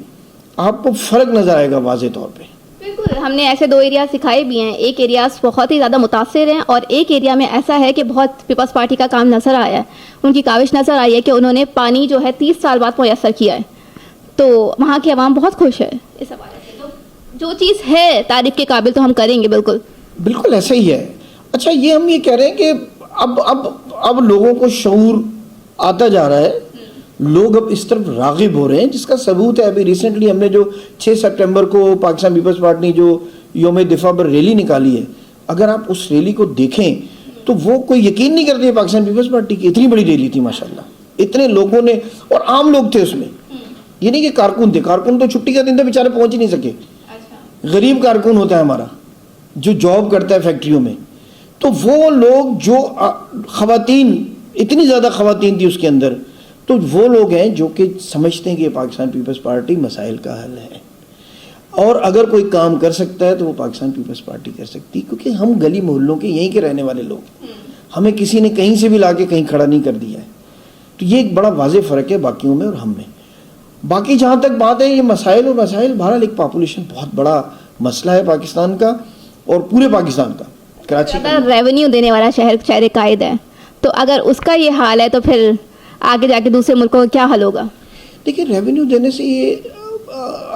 [SPEAKER 16] आपको फ़र्क नज़र आएगा वाज़े तौर पे।
[SPEAKER 1] बिल्कुल, हमने ऐसे 2 एरिया सिखाए भी हैं, एक एरिया बहुत ही ज़्यादा मुतासिर हैं और एक एरिया में ऐसा है कि बहुत पीपल्स पार्टी का काम नज़र आया है, उनकी काविश नज़र आई है कि उन्होंने पानी जो है 30 साल बाद मुयस्सर किया है, तो वहाँ की आवाम बहुत खुश है इस हवाले से। तो जो चीज़ है तारीफ़ के काबिल तो हम करेंगे, बिल्कुल
[SPEAKER 16] बिल्कुल ऐसा ही है। अच्छा, ये हम ये कह रहे हैं कि अब लोगों को शऊर आता जा रहा है, लोग अब इस तरफ रागिब हो रहे हैं, जिसका सबूत है अभी रिसेंटली हमने जो 6 सितंबर को पाकिस्तान पीपल्स पार्टी ने जो योम दिफा पर रैली निकाली है, अगर आप उस रैली को देखें तो वो कोई यकीन नहीं करते पाकिस्तान पीपल्स पार्टी की इतनी बड़ी रैली थी माशाल्लाह, इतने लोगों ने, और आम लोग थे उसमें, ये नहीं कि कारकुन थे, कारकुन तो छुट्टी का दिन थे बेचारे, पहुंच ही नहीं सके। गरीब कारकुन होता है हमारा जो जॉब करता है फैक्ट्रियों में, तो वो लोग जो खवातीन, इतनी ज़्यादा खवातीन थी उसके अंदर, तो वो लोग हैं जो कि समझते हैं कि पाकिस्तान पीपल्स पार्टी मसाइल का हल है और अगर कोई काम कर सकता है तो वो पाकिस्तान पीपल्स पार्टी कर सकती है, क्योंकि हम गली मोहल्लों के यहीं के रहने वाले लोग, हमें किसी ने कहीं से भी ला के कहीं खड़ा नहीं कर दिया है। तो ये एक बड़ा वाज़ेह फ़र्क है बाकियों में और हम में। बाकी जहाँ तक बात है ये मसाइल और मसाइल, बहरहाल एक पॉपुलेशन बहुत बड़ा मसला है पाकिस्तान का और पूरे पाकिस्तान का। कराची
[SPEAKER 1] रेवेन्यू देने वाला शहर कायद है, तो अगर उसका ये हाल है तो फिर आगे जाके दूसरे मुल्कों का क्या हल होगा? देखिए, रेवेन्यू देने से ये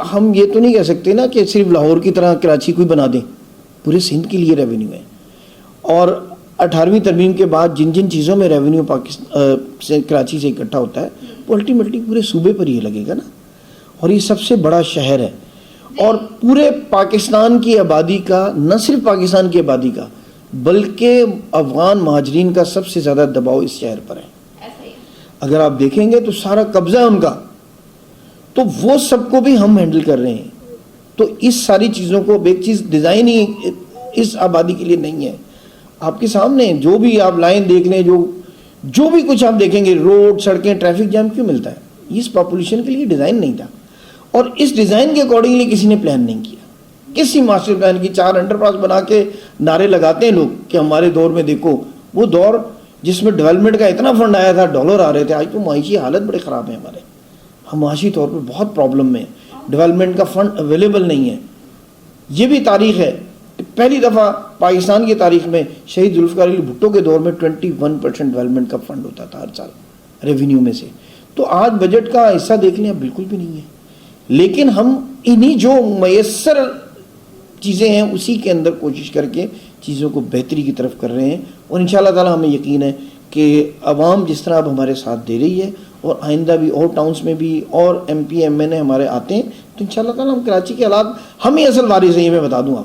[SPEAKER 1] हम ये तो नहीं कह सकते ना कि सिर्फ लाहौर की तरह कराची को ही बना दें, पूरे सिंध के लिए रेवेन्यू है। और 18वीं तरमीम के बाद जिन जिन चीज़ों में रेवेन्यू पाकिस्तान से कराची से इकट्ठा होता है वो अल्टीमेटली पूरे सूबे पर ही लगेगा ना, और ये सबसे बड़ा शहर है और पूरे पाकिस्तान की आबादी का, न सिर्फ पाकिस्तान की आबादी का बल्कि अफगान महाजरीन का सबसे ज़्यादा दबाव इस शहर पर है। अगर आप देखेंगे तो सारा कब्जा है उनका, तो वो सबको भी हम हैंडल कर रहे हैं। तो इस सारी चीज़ों को, एक चीज़ डिज़ाइन ही इस आबादी के लिए नहीं है। आपके सामने जो भी आप लाइन देख लें, जो भी कुछ आप देखेंगे, रोड, सड़कें, ट्रैफिक जाम क्यों मिलता है? इस पॉपुलेशन के लिए डिज़ाइन नहीं था और इस डिज़ाइन के अकॉर्डिंगली किसी ने प्लान नहीं किया। किसी मास्टर प्लान की 4 अंडरपास बना के नारे लगाते हैं लोग कि हमारे दौर में देखो, वो दौर जिसमें डेवलपमेंट का इतना फंड आया था, डॉलर आ रहे थे, आज तो माशी हालत बड़े ख़राब है हमारे, हम माशी तौर पर बहुत प्रॉब्लम में, डेवलपमेंट का फंड अवेलेबल नहीं है। ये भी तारीख है, पहली दफ़ा पाकिस्तान की तारीख में शहीद जुल्फ़िकार अली भुट्टो के दौर में 21% डेवलपमेंट का फंड होता था हर साल रेवेन्यू में से। तो आज बजट का हिस्सा देख लें, बिल्कुल भी नहीं है। लेकिन हम इन्हीं जो मयसर चीज़ें हैं उसी के अंदर कोशिश करके चीज़ों को बेहतरी की तरफ कर रहे हैं और इंशाअल्लाह ताला हमें यकीन है कि अवाम जिस तरह अब हमारे साथ दे रही है और आइंदा भी और टाउन्स में भी और MP MN हमारे आते हैं, तो इंशाअल्लाह ताला हम कराची के हालात, हम ही असल वारिस हैं, ये मैं बता दूँ आप।